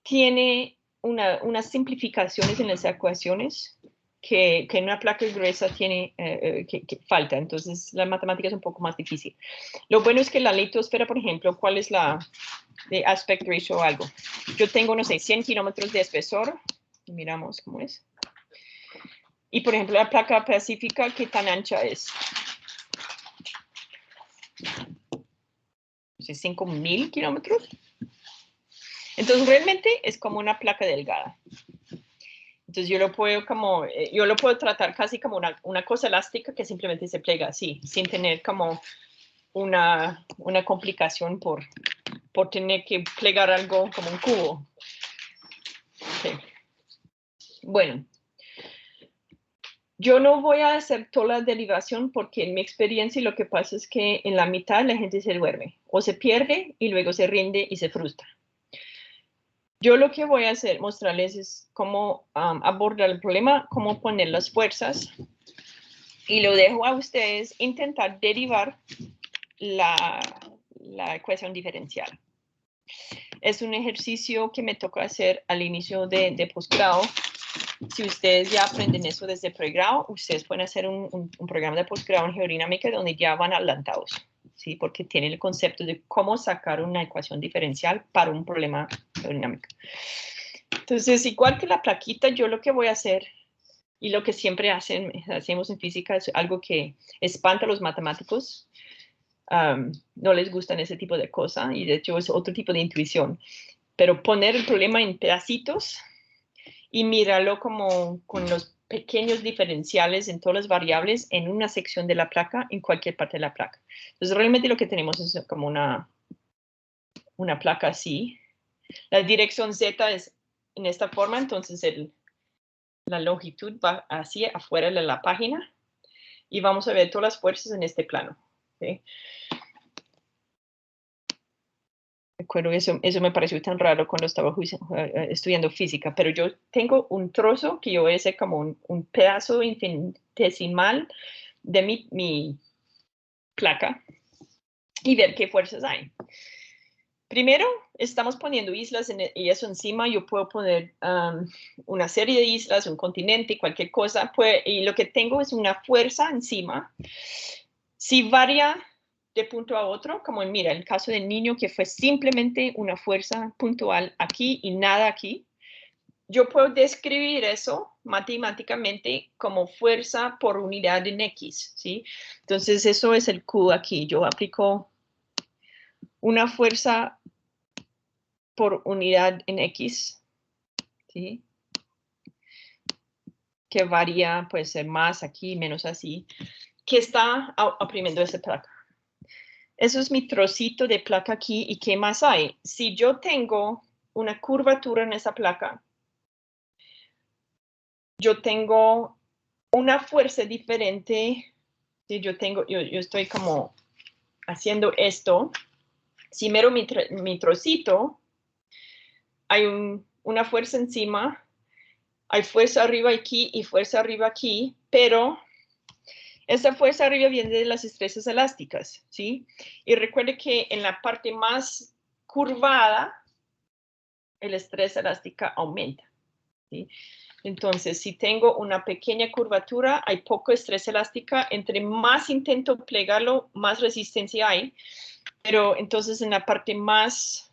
tiene unas simplificaciones en las ecuaciones que una placa gruesa tiene que falta. Entonces, la matemática es un poco más difícil. Lo bueno es que la litosfera, por ejemplo, ¿cuál es la de aspect ratio o algo? Yo tengo, no sé, 100 kilómetros de espesor. Miramos cómo es. Y, por ejemplo, la placa pacífica, ¿qué tan ancha es? 5.000 kilómetros. Entonces, realmente es como una placa delgada. Entonces, yo lo puedo tratar casi como una cosa elástica que simplemente se plega así, sin tener como una complicación por tener que plegar algo como un cubo. Okay. Bueno, yo no voy a hacer toda la derivación porque en mi experiencia lo que pasa es que en la mitad la gente se duerme o se pierde y luego se rinde y se frustra. Yo lo que voy a hacer, mostrarles es cómo abordar el problema, cómo poner las fuerzas y lo dejo a ustedes intentar derivar la ecuación diferencial. Es un ejercicio que me toca hacer al inicio de posgrado. Si ustedes ya aprenden eso desde pregrado, ustedes pueden hacer un programa de posgrado en geodinámica donde ya van adelantados, ¿sí? Porque tienen el concepto de cómo sacar una ecuación diferencial para un problema geodinámico. Entonces, igual que la plaquita, yo lo que voy a hacer, y lo que siempre hacemos en física, es algo que espanta a los matemáticos. No les gustan ese tipo de cosas, y de hecho es otro tipo de intuición. Pero poner el problema en pedacitos y mirarlo como con los pequeños diferenciales en todas las variables en una sección de la placa, en cualquier parte de la placa. Entonces, realmente lo que tenemos es como una placa así. La dirección Z es en esta forma, entonces la longitud va hacia afuera de la página y vamos a ver todas las fuerzas en este plano. ¿Okay? Recuerdo eso me pareció tan raro cuando estaba estudiando física, pero yo tengo un trozo que yo hice como un pedazo infinitesimal de mi placa y ver qué fuerzas hay. Primero, estamos poniendo islas y eso encima. Yo puedo poner una serie de islas, un continente, cualquier cosa. Y lo que tengo es una fuerza encima. Si varía de punto a otro, como mira, el caso del niño que fue simplemente una fuerza puntual aquí y nada aquí, yo puedo describir eso matemáticamente como fuerza por unidad en X, ¿sí? Entonces, eso es el Q aquí. Yo aplico una fuerza por unidad en X, ¿sí? Que varía, puede ser más aquí, menos así, que está oprimiendo esa placa. Eso es mi trocito de placa aquí. ¿Y qué más hay? Si yo tengo una curvatura en esa placa, yo tengo una fuerza diferente. Si yo estoy como haciendo esto. Si miro mi trocito, hay una fuerza encima, hay fuerza arriba aquí y fuerza arriba aquí, pero esa fuerza arriba viene de las estresas elásticas, ¿sí? Y recuerde que en la parte más curvada, el estrés elástica aumenta, ¿sí? Entonces, si tengo una pequeña curvatura, hay poco estrés elástica. Entre más intento plegarlo, más resistencia hay. Pero entonces en la parte más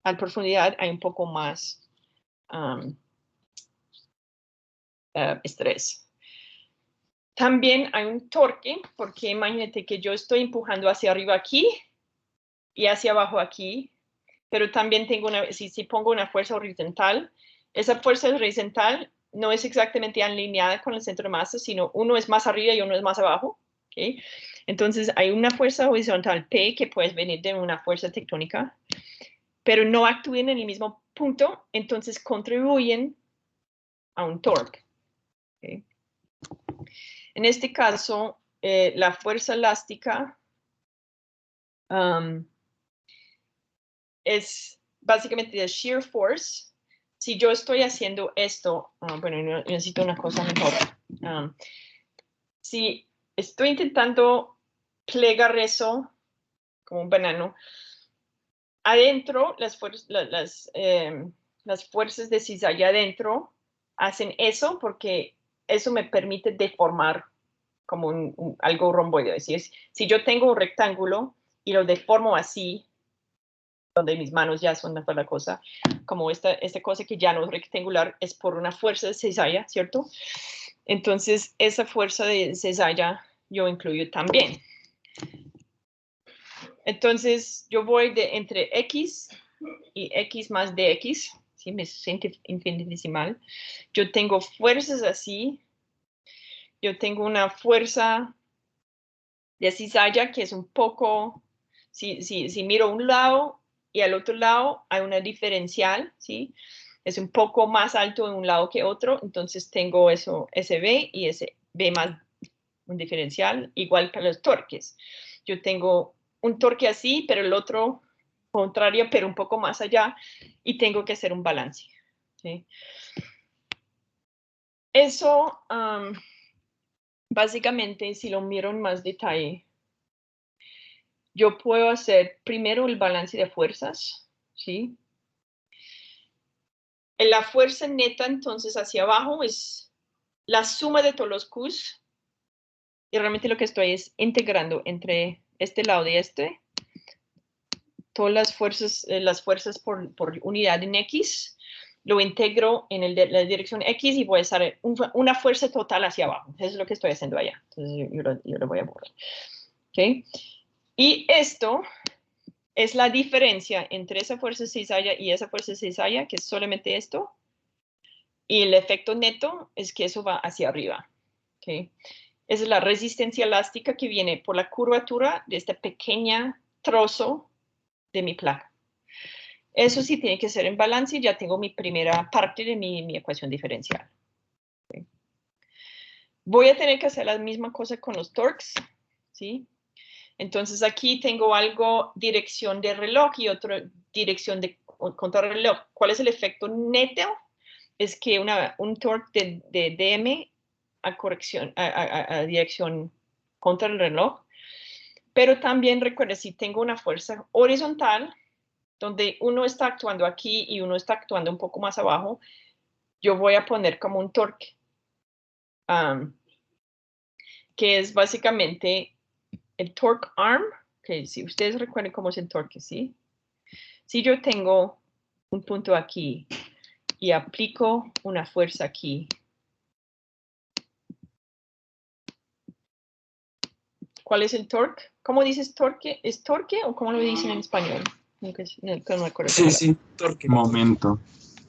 a profundidad hay un poco más estrés. También hay un torque, porque imagínate que yo estoy empujando hacia arriba aquí y hacia abajo aquí, pero también tengo si pongo una fuerza horizontal, esa fuerza horizontal no es exactamente alineada con el centro de masa, sino uno es más arriba y uno es más abajo. ¿Okay? Entonces hay una fuerza horizontal P que puede venir de una fuerza tectónica, pero no actúan en el mismo punto, entonces contribuyen a un torque. ¿Okay? En este caso, la fuerza elástica es básicamente el shear force. Si yo estoy haciendo esto, bueno, necesito una cosa mejor. Si estoy intentando plegar eso como un banano, adentro, las fuerzas de cizalla adentro hacen eso porque eso me permite deformar como algo romboide. Es decir, si yo tengo un rectángulo y lo deformo así, donde mis manos ya son una sola cosa, como esta cosa que ya no es rectangular, es por una fuerza de cizalla, ¿cierto? Entonces, esa fuerza de cizalla yo incluyo también. Entonces, yo voy entre X y X más dx, ¿sí? Me siento infinitesimal. Yo tengo fuerzas así. Yo tengo una fuerza de cizalla que es un poco, si miro un lado y al otro lado hay una diferencial, ¿sí? Es un poco más alto en un lado que otro, entonces tengo eso, ese B y ese B más un diferencial, igual que los torques. Yo tengo un torque así, pero el otro contrario, pero un poco más allá, y tengo que hacer un balance, ¿sí? Eso, básicamente, si lo miro en más detalle, yo puedo hacer primero el balance de fuerzas, ¿sí? La fuerza neta, entonces, hacia abajo es la suma de todos los Qs, y realmente lo que estoy es integrando entre este lado y este, todas las fuerzas por unidad en X, lo integro en la dirección X y voy a hacer una fuerza total hacia abajo. Eso es lo que estoy haciendo allá. Entonces, yo lo voy a borrar. ¿Okay? Y esto es la diferencia entre esa fuerza cizalla y esa fuerza cizalla, que es solamente esto. Y el efecto neto es que eso va hacia arriba. ¿Okay? Esa es la resistencia elástica que viene por la curvatura de este pequeño trozo de mi placa. Eso sí tiene que ser en balance y ya tengo mi primera parte de mi ecuación diferencial. ¿Okay? Voy a tener que hacer la misma cosa con los torques, ¿sí? Entonces aquí tengo algo dirección de reloj y otra dirección de contrarreloj. ¿Cuál es el efecto neto? Es que un torque de DM a dirección contra el reloj. Pero también recuerda, si tengo una fuerza horizontal, donde uno está actuando aquí y uno está actuando un poco más abajo, yo voy a poner como un torque, que es básicamente el torque arm, que si ustedes recuerdan cómo es el torque, ¿sí? Si yo tengo un punto aquí y aplico una fuerza aquí, ¿cuál es el torque? ¿Cómo dices torque? ¿Es torque o cómo lo dicen en español? No me acuerdo. Sí, torque. Momento.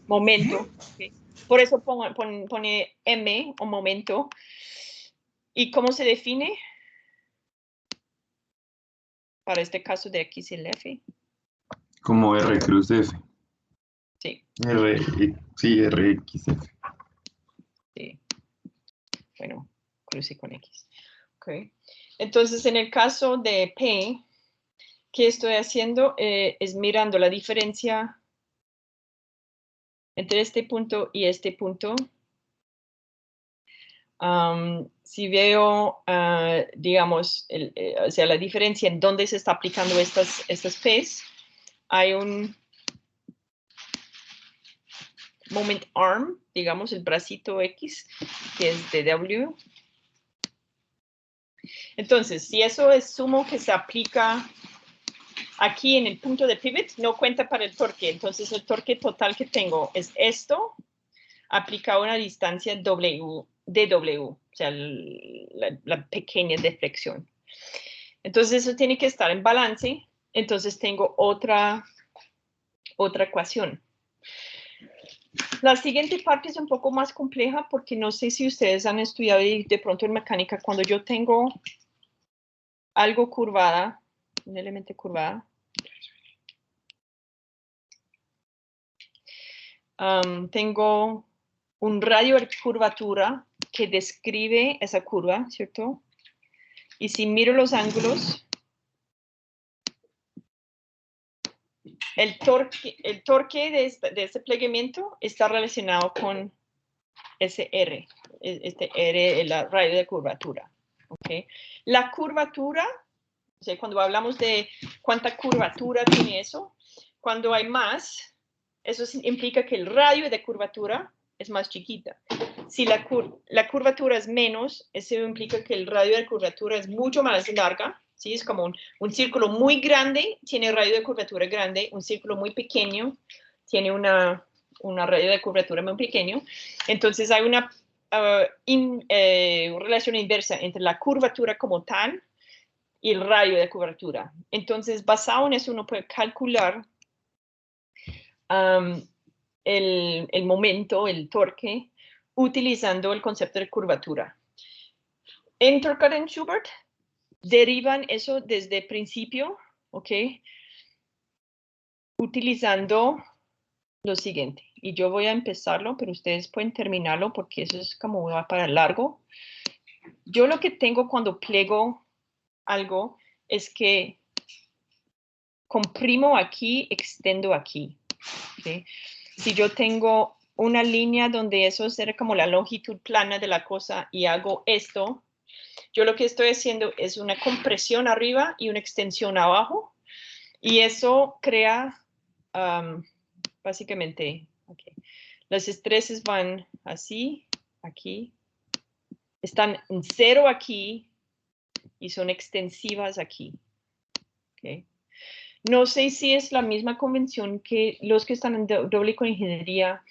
Momento. Okay. Por eso pone M o momento. ¿Y cómo se define? Para este caso de X y el F. Como R cruz F. Sí. Sí, RXF. Sí. Bueno, cruce con X. Okay. Entonces, en el caso de P, ¿qué estoy haciendo? Es mirando la diferencia entre este punto y este punto. Si veo, digamos, o sea, la diferencia en dónde se está aplicando estas P's, hay un moment arm, digamos, el bracito X, que es de W. Entonces, si eso es sumo que se aplica aquí en el punto de pivot no cuenta para el torque. Entonces el torque total que tengo es esto, aplicado a una distancia dw, o sea, la pequeña deflexión. Entonces eso tiene que estar en balance. Entonces tengo otra ecuación. La siguiente parte es un poco más compleja porque no sé si ustedes han estudiado de pronto en mecánica, cuando yo tengo algo curvada, un elemento curvada, tengo un radio de curvatura que describe esa curva, ¿cierto? Y si miro los ángulos, el torque de este plegamiento está relacionado con ese R, este R, el radio de curvatura. ¿Okay? La curvatura, o sea, cuando hablamos de cuánta curvatura tiene eso, cuando hay más, eso implica que el radio de curvatura es más chiquita. Si la curvatura es menos, eso implica que el radio de curvatura es mucho más larga. ¿Sí? Es como un círculo muy grande, tiene radio de curvatura grande, un círculo muy pequeño, tiene una radio de curvatura muy pequeño. Entonces hay una relación inversa entre la curvatura como tal y el radio de curvatura. Entonces, basado en eso, uno puede calcular el momento, el torque, utilizando el concepto de curvatura. En Torquato y Schubert derivan eso desde el principio, ¿ok? Utilizando lo siguiente. Y yo voy a empezarlo, pero ustedes pueden terminarlo porque eso es como va para largo. Yo lo que tengo cuando pliego algo es que comprimo aquí, extendo aquí. ¿Sí? Si yo tengo una línea donde eso será como la longitud plana de la cosa y hago esto, yo lo que estoy haciendo es una compresión arriba y una extensión abajo, y eso crea básicamente, okay, los estreses van así, aquí, están en cero aquí y son extensivas aquí. Okay. No sé si es la misma convención que los que están en doble con ingeniería,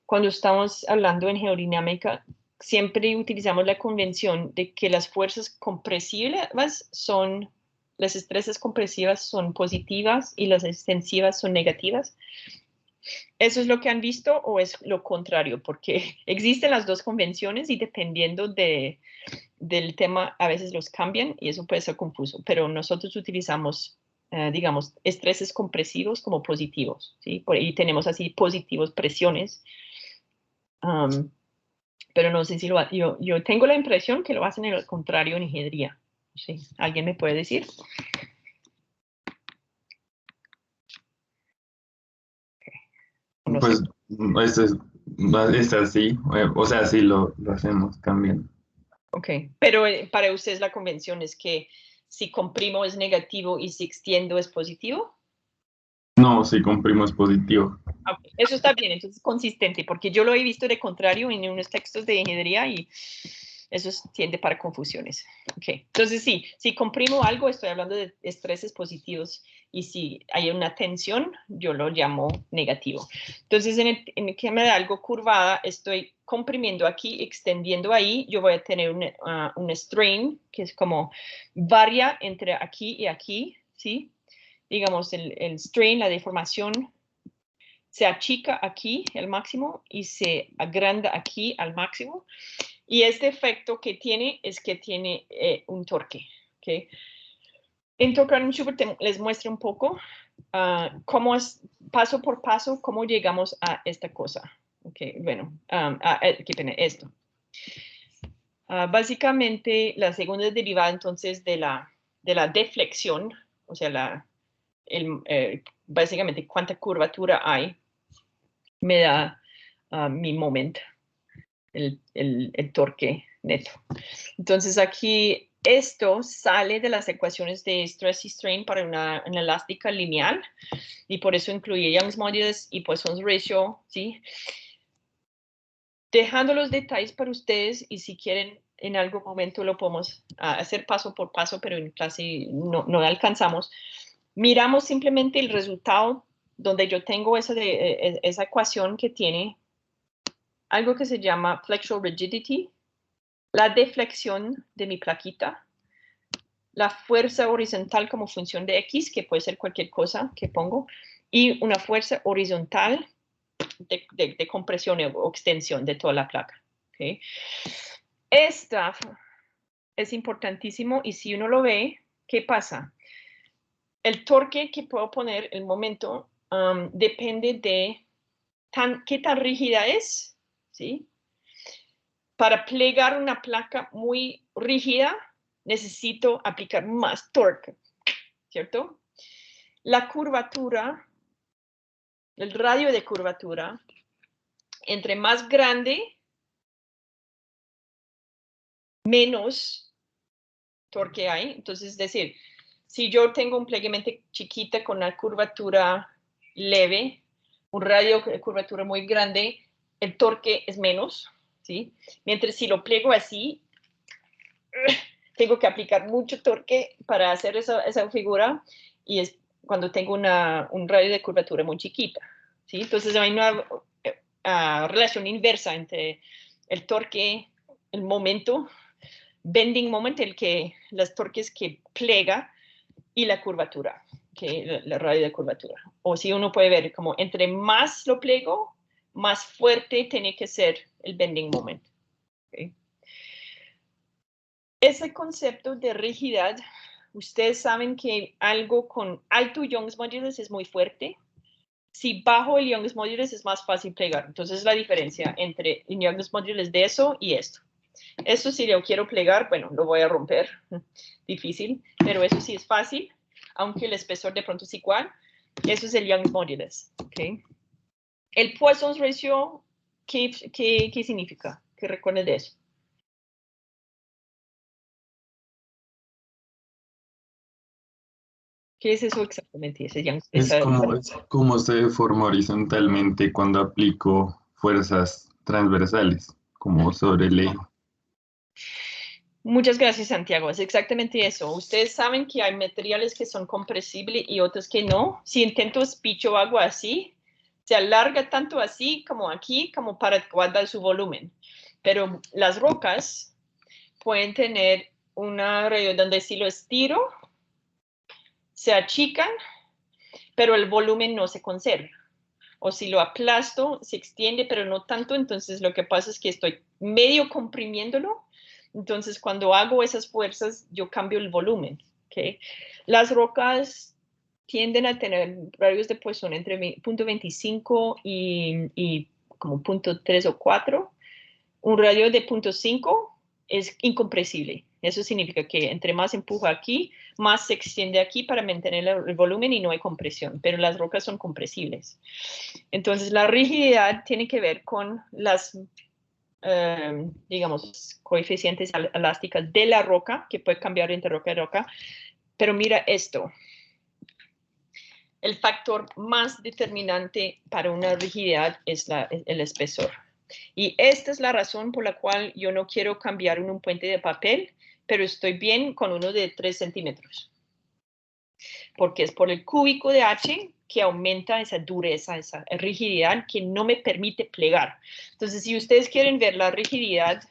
cuando estamos hablando en geodinámica, siempre utilizamos la convención de que las fuerzas compresivas son, las estresas compresivas son positivas y las extensivas son negativas. ¿Eso es lo que han visto o es lo contrario? Porque existen las dos convenciones y dependiendo del tema a veces los cambian y eso puede ser confuso, pero nosotros utilizamos, digamos, estreses compresivos como positivos, ¿sí? Por ahí tenemos así positivos presiones. Pero no sé si yo tengo la impresión que lo hacen en el contrario en ingeniería. ¿Sí? ¿Alguien me puede decir? No Pues sé. esto es así, o sea, sí lo hacemos también. Ok, pero para ustedes la convención es que si comprimo es negativo y si extiendo es positivo. No, sí, comprimo es positivo. Okay. Eso está bien, entonces es consistente, porque yo lo he visto de contrario en unos textos de ingeniería y eso tiende para confusiones. Okay. Entonces sí, si comprimo algo, estoy hablando de estreses positivos y si hay una tensión, yo lo llamo negativo. Entonces en el que me da algo curvada, estoy comprimiendo aquí, extendiendo ahí, yo voy a tener un strain, que es como varía entre aquí y aquí, ¿sí? Digamos, el strain, la deformación, se achica aquí el máximo y se agranda aquí al máximo. Y este efecto que tiene es que tiene un torque. ¿Okay? En Torquato y Schubert les muestro un poco cómo es, paso por paso, cómo llegamos a esta cosa. Okay, bueno, ¿qué tiene esto? Básicamente, la segunda derivada entonces de la deflexión, o sea, básicamente cuánta curvatura hay, me da mi moment, el torque neto. Entonces aquí esto sale de las ecuaciones de stress y strain para una elástica lineal y por eso incluye Young's modulus y Poisson's ratio, ¿sí? Dejando los detalles para ustedes y si quieren en algún momento lo podemos hacer paso por paso, pero en clase no alcanzamos. miramos simplemente el resultado donde yo tengo esa ecuación que tiene algo que se llama flexural rigidity, la deflexión de mi plaquita, la fuerza horizontal como función de X, que puede ser cualquier cosa que pongo, y una fuerza horizontal de compresión o extensión de toda la placa. ¿Okay? Esta es importantísimo y si uno lo ve, ¿qué pasa? El torque que puedo poner, el momento, depende de qué tan rígida es, ¿sí? Para plegar una placa muy rígida, necesito aplicar más torque, ¿cierto? La curvatura, el radio de curvatura, entre más grande, menos torque hay. Entonces, es decir, si yo tengo un pleguemente chiquita con una curvatura leve, un radio de curvatura muy grande, el torque es menos, ¿sí? Mientras si lo pliego así, tengo que aplicar mucho torque para hacer esa figura y es cuando tengo un radio de curvatura muy chiquita, ¿sí? Entonces hay una relación inversa entre el torque, el momento, bending moment, las torques que plega y la curvatura, que la radio de curvatura. O si uno puede ver como entre más lo plego, más fuerte tiene que ser el bending moment. ¿Okay? Ese concepto de rigidez, ustedes saben que algo con alto Young's modulus es muy fuerte. Si bajo el Young's modulus es más fácil plegar. Entonces la diferencia entre el Young's modulus de eso y esto. Esto si lo quiero plegar, bueno, lo voy a romper. Difícil, pero eso sí es fácil, aunque el espesor de pronto es igual. Eso es el Young's modulus. ¿Okay? El Poisson's ratio, ¿qué significa? ¿Qué recuerden de eso? ¿Qué es eso exactamente? Es como se deforma horizontalmente cuando aplico fuerzas transversales, como sobre el eje. Muchas gracias, Santiago. Es exactamente eso. Ustedes saben que hay materiales que son compresibles y otros que no. Si intento espicho agua así, se alarga tanto así como aquí, como para guardar su volumen. Pero las rocas pueden tener una radio donde si lo estiro, se achican, pero el volumen no se conserva. O si lo aplasto, se extiende, pero no tanto. Entonces, lo que pasa es que estoy medio comprimiéndolo. Entonces, cuando hago esas fuerzas, yo cambio el volumen. ¿Okay? Las rocas tienden a tener radios de Poisson entre 0.25 y como 0.3 o 4. Un radio de 0.5 es incompresible. Eso significa que entre más empujo aquí, más se extiende aquí para mantener el volumen y no hay compresión, pero las rocas son compresibles. Entonces, la rigidez tiene que ver con las, digamos, coeficientes elásticas de la roca, que puede cambiar entre roca y roca. Pero mira esto. El factor más determinante para una rigidez es el espesor. Y esta es la razón por la cual yo no quiero cambiar un puente de papel, pero estoy bien con uno de 3 centímetros. Porque es por el cúbico de H que aumenta esa dureza, esa rigidez que no me permite plegar. Entonces, si ustedes quieren ver la rigidez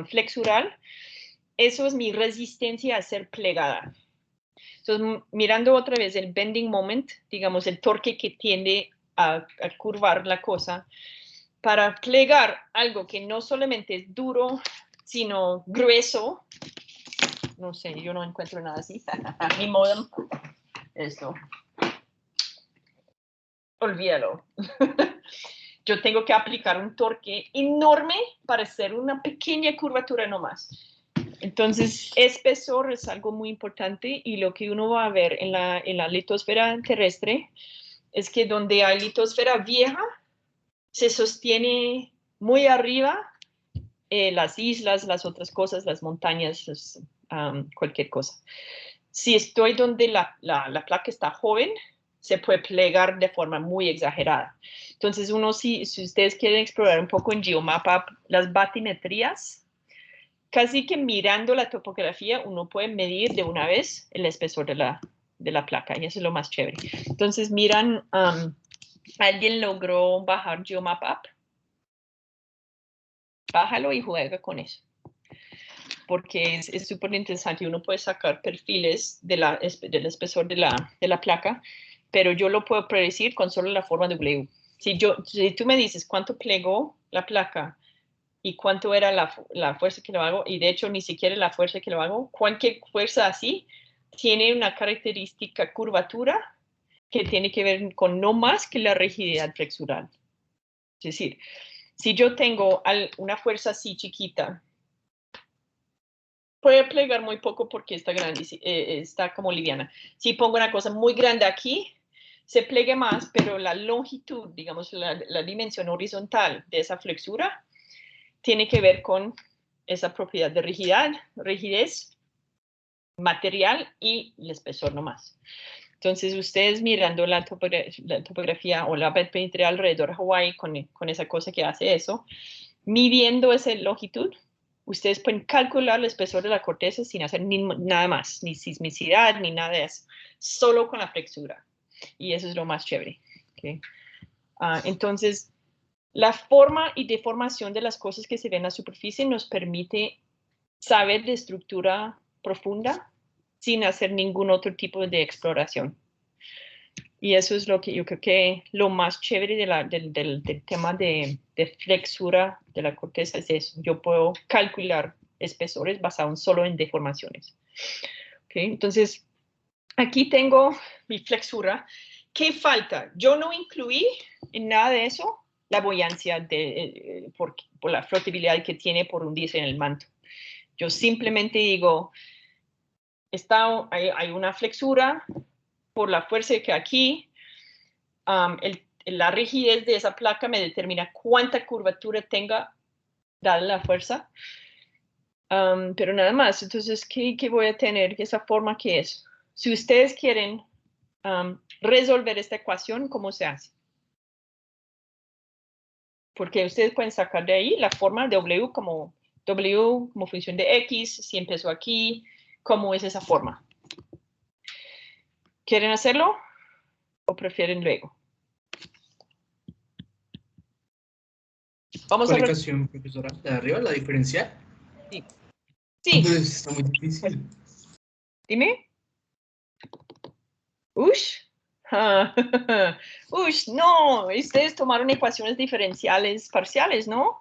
flexural, eso es mi resistencia a ser plegada. Entonces, mirando otra vez el bending moment, digamos, el torque que tiende a curvar la cosa, para plegar algo que no solamente es duro, sino grueso, no sé, yo no encuentro nada así, mi modem, esto, olvídalo. Yo tengo que aplicar un torque enorme para hacer una pequeña curvatura nomás. Entonces, espesor es algo muy importante y lo que uno va a ver en la litosfera terrestre es que donde hay litosfera vieja, se sostiene muy arriba las islas, las otras cosas, las montañas, cualquier cosa. Si estoy donde la placa está joven, se puede plegar de forma muy exagerada. Entonces, si ustedes quieren explorar un poco en GeoMapa las batimetrías, casi que mirando la topografía, uno puede medir de una vez el espesor de la placa, y eso es lo más chévere. Entonces, miran, ¿alguien logró bajar Geomap App? Bájalo y juega con eso. Porque es súper interesante. Uno puede sacar perfiles del espesor de la placa, pero yo lo puedo predecir con solo la forma W. Si tú me dices cuánto plegó la placa y cuánto era la fuerza que lo hago, y de hecho ni siquiera la fuerza que lo hago, cualquier fuerza así tiene una característica curvatura que tiene que ver con no más que la rigidez flexural. Es decir, si yo tengo una fuerza así chiquita, puede plegar muy poco porque está grande, está como liviana. Si pongo una cosa muy grande aquí, se plegue más, pero la longitud, digamos, la dimensión horizontal de esa flexura tiene que ver con esa propiedad de rigidez material y el espesor nomás. Entonces, ustedes mirando la topografía o la perimetría alrededor de Hawái con esa cosa que hace eso, midiendo esa longitud, ustedes pueden calcular el espesor de la corteza sin hacer nada más, ni sismicidad, ni nada de eso, solo con la flexura. Y eso es lo más chévere. ¿Okay? Entonces, la forma y deformación de las cosas que se ven en la superficie nos permite saber de estructura profunda sin hacer ningún otro tipo de exploración. Y eso es lo que yo creo que lo más chévere del tema de flexura de la corteza es eso. Yo puedo calcular espesores basados solo en deformaciones. ¿Okay? Entonces, aquí tengo mi flexura. ¿Qué falta? Yo no incluí en nada de eso la buoyancia por la flotabilidad que tiene por hundirse en el manto. Yo simplemente digo, hay una flexura por la fuerza que aquí, la rigidez de esa placa me determina cuánta curvatura tenga dada la fuerza. Pero nada más, entonces, ¿qué voy a tener? ¿Esa forma qué es? Si ustedes quieren resolver esta ecuación, ¿cómo se hace? Porque ustedes pueden sacar de ahí la forma de W como función de X, si empezó aquí, ¿cómo es esa forma? ¿Quieren hacerlo o prefieren luego? Vamos ¿Cuál a ver. ecuación, profesora? ¿La de arriba, la diferencial? Sí. Sí. Pues está muy difícil. Dime. Ush. Ush, no. Ustedes tomaron ecuaciones diferenciales parciales, ¿no?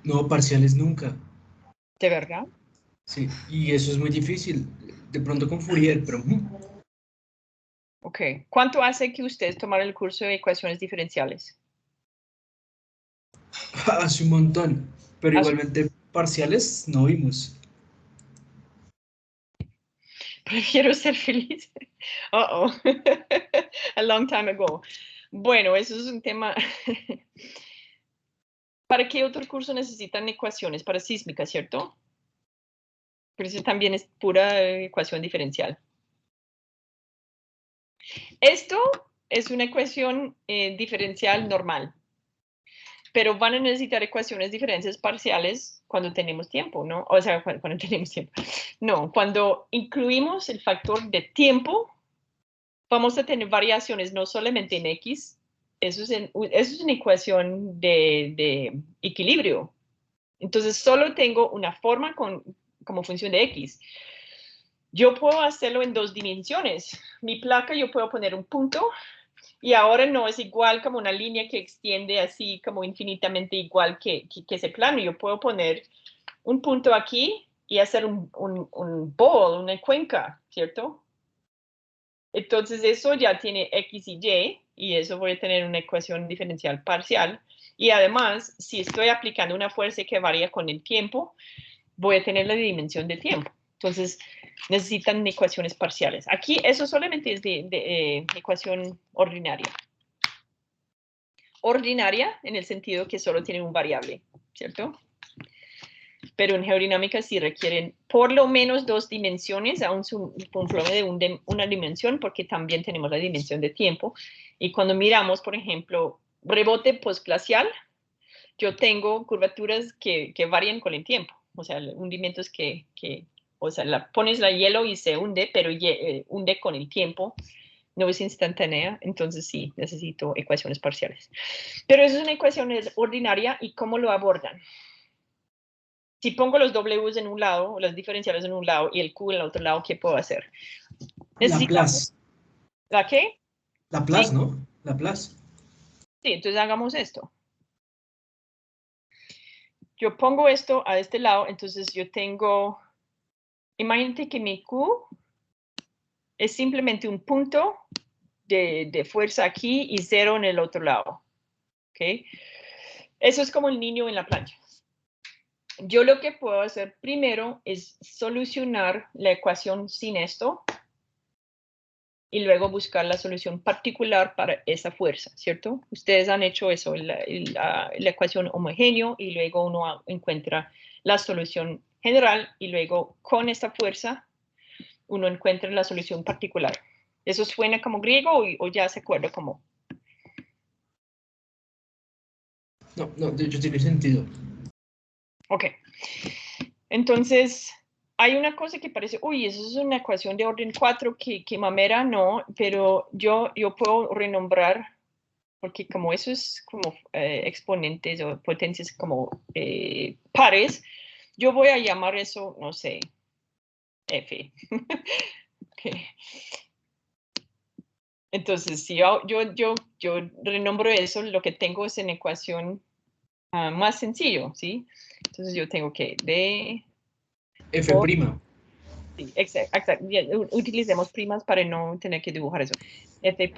No, parciales nunca. ¿De verdad? Sí, y eso es muy difícil. De pronto con Fourier, pero Ok. ¿Cuánto hace que ustedes tomaron el curso de ecuaciones diferenciales? hace un montón. Pero Hace- igualmente parciales no vimos. Prefiero ser feliz. Uh-oh. A long time ago. Bueno, eso es un tema. ¿Para qué otro curso necesitan ecuaciones? Para sísmica, ¿cierto? Pero eso también es pura ecuación diferencial. Esto es una ecuación diferencial normal, pero van a necesitar ecuaciones diferenciales parciales cuando tenemos tiempo, ¿no? O sea, cuando tenemos tiempo. No, cuando incluimos el factor de tiempo, vamos a tener variaciones no solamente en X, eso es una ecuación de equilibrio. Entonces, solo tengo una forma como función de X. Yo puedo hacerlo en 2 dimensiones. Mi placa yo puedo poner un punto y ahora no es igual como una línea que extiende así como infinitamente igual que ese plano. Yo puedo poner un punto aquí y hacer un bowl, una cuenca, ¿cierto? Entonces eso ya tiene X y Y eso voy a tener una ecuación diferencial parcial. Y además, si estoy aplicando una fuerza que varía con el tiempo, voy a tener la dimensión del tiempo. Entonces, necesitan ecuaciones parciales. Aquí eso solamente es de ecuación ordinaria. Ordinaria en el sentido que solo tiene un variable, ¿cierto? Pero en geodinámica sí requieren por lo menos 2 dimensiones, aún un flome de una dimensión, porque también tenemos la dimensión de tiempo. Y cuando miramos, por ejemplo, rebote postglacial, yo tengo curvaturas que varían con el tiempo, o sea, hundimientos que o sea, pones la hielo y se hunde, pero hunde con el tiempo, no es instantánea, entonces sí, necesito ecuaciones parciales. Pero eso es una ecuación ordinaria, ¿y cómo lo abordan? Si pongo los W's en un lado, o las diferenciales en un lado, y el Q en el otro lado, ¿qué puedo hacer? Laplace. ¿La qué? Laplace, Sí. ¿no? Laplace. Sí, entonces hagamos esto. Yo pongo esto a este lado, entonces yo tengo, imagínate que mi Q es simplemente un punto de fuerza aquí y 0 en el otro lado. ¿Ok? Eso es como el niño en la playa. Yo lo que puedo hacer primero es solucionar la ecuación sin esto y luego buscar la solución particular para esa fuerza, ¿cierto? Ustedes han hecho eso, la ecuación homogénea, y luego uno encuentra la solución general y luego con esta fuerza uno encuentra la solución particular. ¿Eso suena como griego o ya se acuerda cómo? No, no, de hecho tiene sentido. Ok. Entonces, hay una cosa que parece, uy, eso es una ecuación de orden 4, que mamera, no, pero yo puedo renombrar, porque como eso es como exponentes o potencias como pares, yo voy a llamar eso, no sé, F. Okay. Entonces, si yo renombro eso, lo que tengo es una ecuación más sencillo, ¿sí? Entonces yo tengo que D... F'. Sí, exacto. Utilicemos primas para no tener que dibujar eso. F'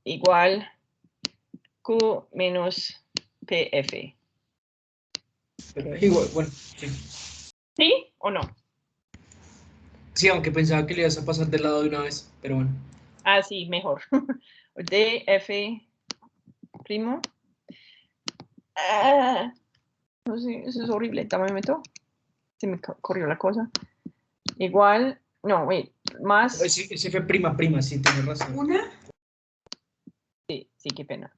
igual Q menos PF. Okay. Igual, bueno, sí. ¿Sí o no? Sí, aunque pensaba que le ibas a pasar del lado de una vez, pero bueno. Ah, sí, mejor. DF primo. No sé, eso es horrible. Dame un momento. Se me corrió la cosa. Igual, no, wait, más. Es F', sí, tienes razón. ¿Una? Sí, qué pena.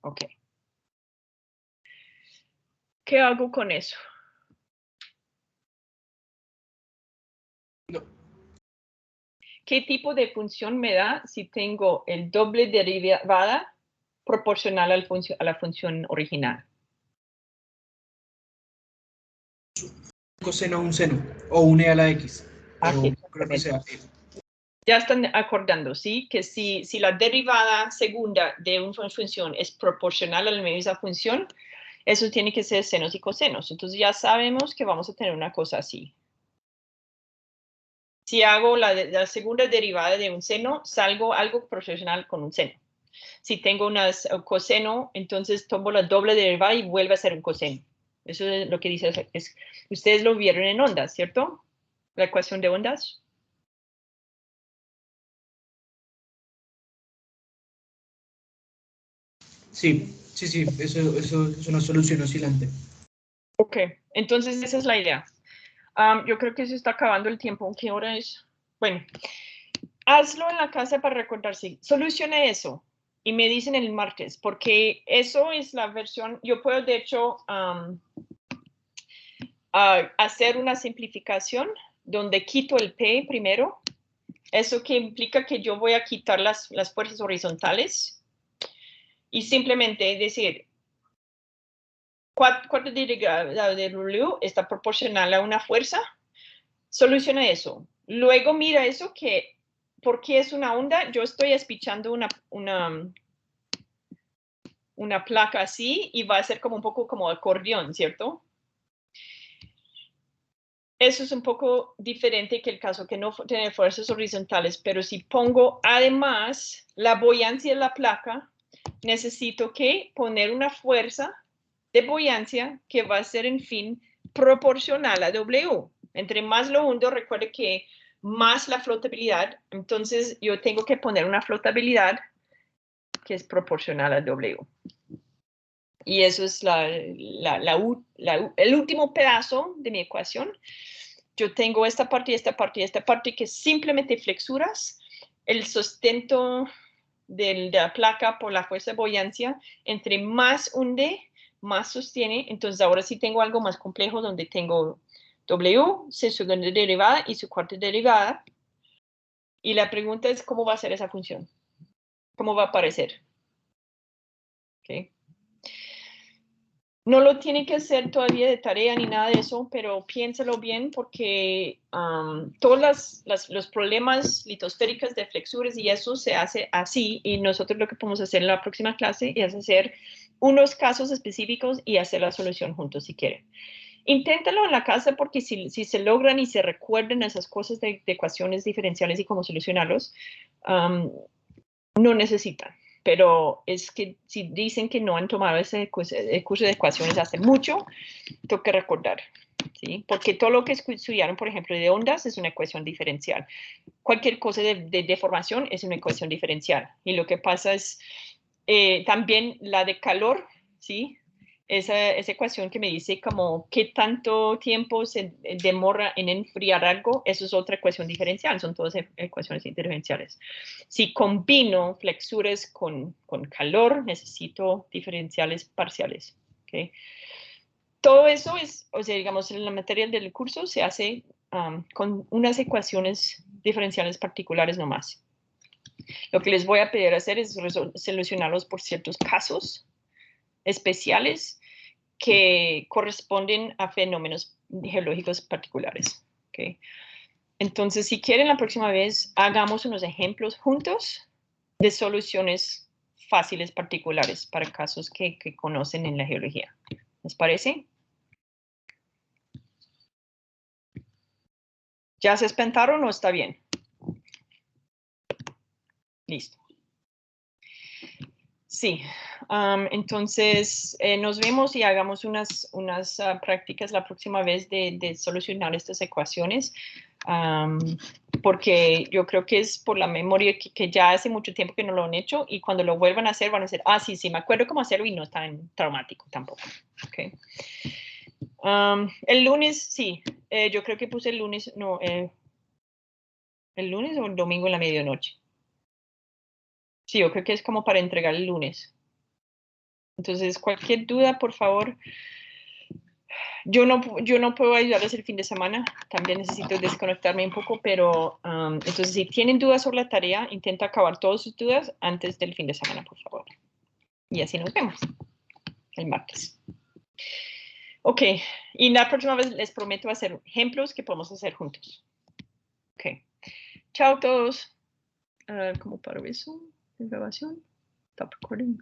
Ok. ¿Qué hago con eso? No. ¿Qué tipo de función me da si tengo el doble derivada proporcional a la función original? Coseno a un seno, o un e a la x, pero Aquí, creo que sea e. Ya están acordando, ¿sí? Que si la derivada segunda de una función es proporcional a la misma función, eso tiene que ser senos y cosenos. Entonces ya sabemos que vamos a tener una cosa así. Si hago la segunda derivada de un seno, salgo algo proporcional con un seno. Si tengo un coseno, entonces tomo la doble derivada y vuelve a ser un coseno. Eso es lo que dice. Ustedes lo vieron en ondas, ¿cierto? La ecuación de ondas. Sí, eso es una solución oscilante. Ok, entonces esa es la idea. Yo creo que se está acabando el tiempo. ¿Qué hora es? Bueno, hazlo en la casa para recordarse. Solucione eso y me dicen el martes, porque eso es la versión. Yo puedo, de hecho, hacer una simplificación donde quito el P primero. Eso que implica que yo voy a quitar las fuerzas horizontales y simplemente decir, cuarta derivada de W está proporcional a una fuerza. Soluciona eso. Luego mira eso que, porque es una onda, yo estoy espichando una placa así y va a ser como un poco como acordeón, ¿cierto? Eso es un poco diferente que el caso que no tiene fuerzas horizontales, pero si pongo además la buoyancia de la placa, necesito que poner una fuerza de buoyancia que va a ser, en fin, proporcional a W. Entre más lo hundo, recuerde que más la flotabilidad, entonces yo tengo que poner una flotabilidad que es proporcional a W. Y eso es el último pedazo de mi ecuación. Yo tengo esta parte y esta parte y esta parte que simplemente flexuras el sustento de la placa por la fuerza de buoyancia. Entre más hunde, más sostiene, entonces ahora sí tengo algo más complejo donde tengo W, su segunda derivada y su cuarta derivada. Y la pregunta es, ¿cómo va a ser esa función? ¿Cómo va a aparecer? ¿Okay? No lo tiene que hacer todavía de tarea ni nada de eso, pero piénsalo bien porque todos los problemas litosféricos de flexuras y eso se hace así, y nosotros lo que podemos hacer en la próxima clase es hacer unos casos específicos y hacer la solución juntos si quieren. Inténtalo en la casa porque si se logran y se recuerdan esas cosas de ecuaciones diferenciales y cómo solucionarlos, no necesitan. Pero es que si dicen que no han tomado ese curso de ecuaciones hace mucho, tengo que recordar, ¿sí? Porque todo lo que estudiaron, por ejemplo, de ondas es una ecuación diferencial. Cualquier cosa de deformación es una ecuación diferencial. Y lo que pasa es también la de calor, ¿sí? Esa ecuación que me dice como qué tanto tiempo se demora en enfriar algo, eso es otra ecuación diferencial, son todas ecuaciones diferenciales. Si combino flexuras con calor, necesito diferenciales parciales. ¿Okay? Todo eso es, o sea, digamos, en la materia del curso se hace con unas ecuaciones diferenciales particulares nomás. Lo que les voy a pedir hacer es solucionarlos por ciertos casos especiales que corresponden a fenómenos geológicos particulares. ¿Okay? Entonces, si quieren, la próxima vez hagamos unos ejemplos juntos de soluciones fáciles particulares para casos que conocen en la geología. ¿Les parece? ¿Ya se espantaron o está bien? Listo. Sí, entonces nos vemos y hagamos unas prácticas la próxima vez de solucionar estas ecuaciones, porque yo creo que es por la memoria que ya hace mucho tiempo que no lo han hecho y cuando lo vuelvan a hacer van a decir, sí, me acuerdo cómo hacerlo y no es tan traumático tampoco. Okay. El lunes, sí, yo creo que puse el lunes, no, el lunes o el domingo en la medianoche. Sí, yo creo que es como para entregar el lunes. Entonces, cualquier duda, por favor. Yo no puedo ayudarles el fin de semana. También necesito desconectarme un poco, pero entonces si tienen dudas sobre la tarea, intenta acabar todas sus dudas antes del fin de semana, por favor. Y así nos vemos el martes. Ok, y la próxima vez les prometo hacer ejemplos que podemos hacer juntos. Ok, chao a todos. ¿Cómo paro eso? ¿La grabación? Stop recording.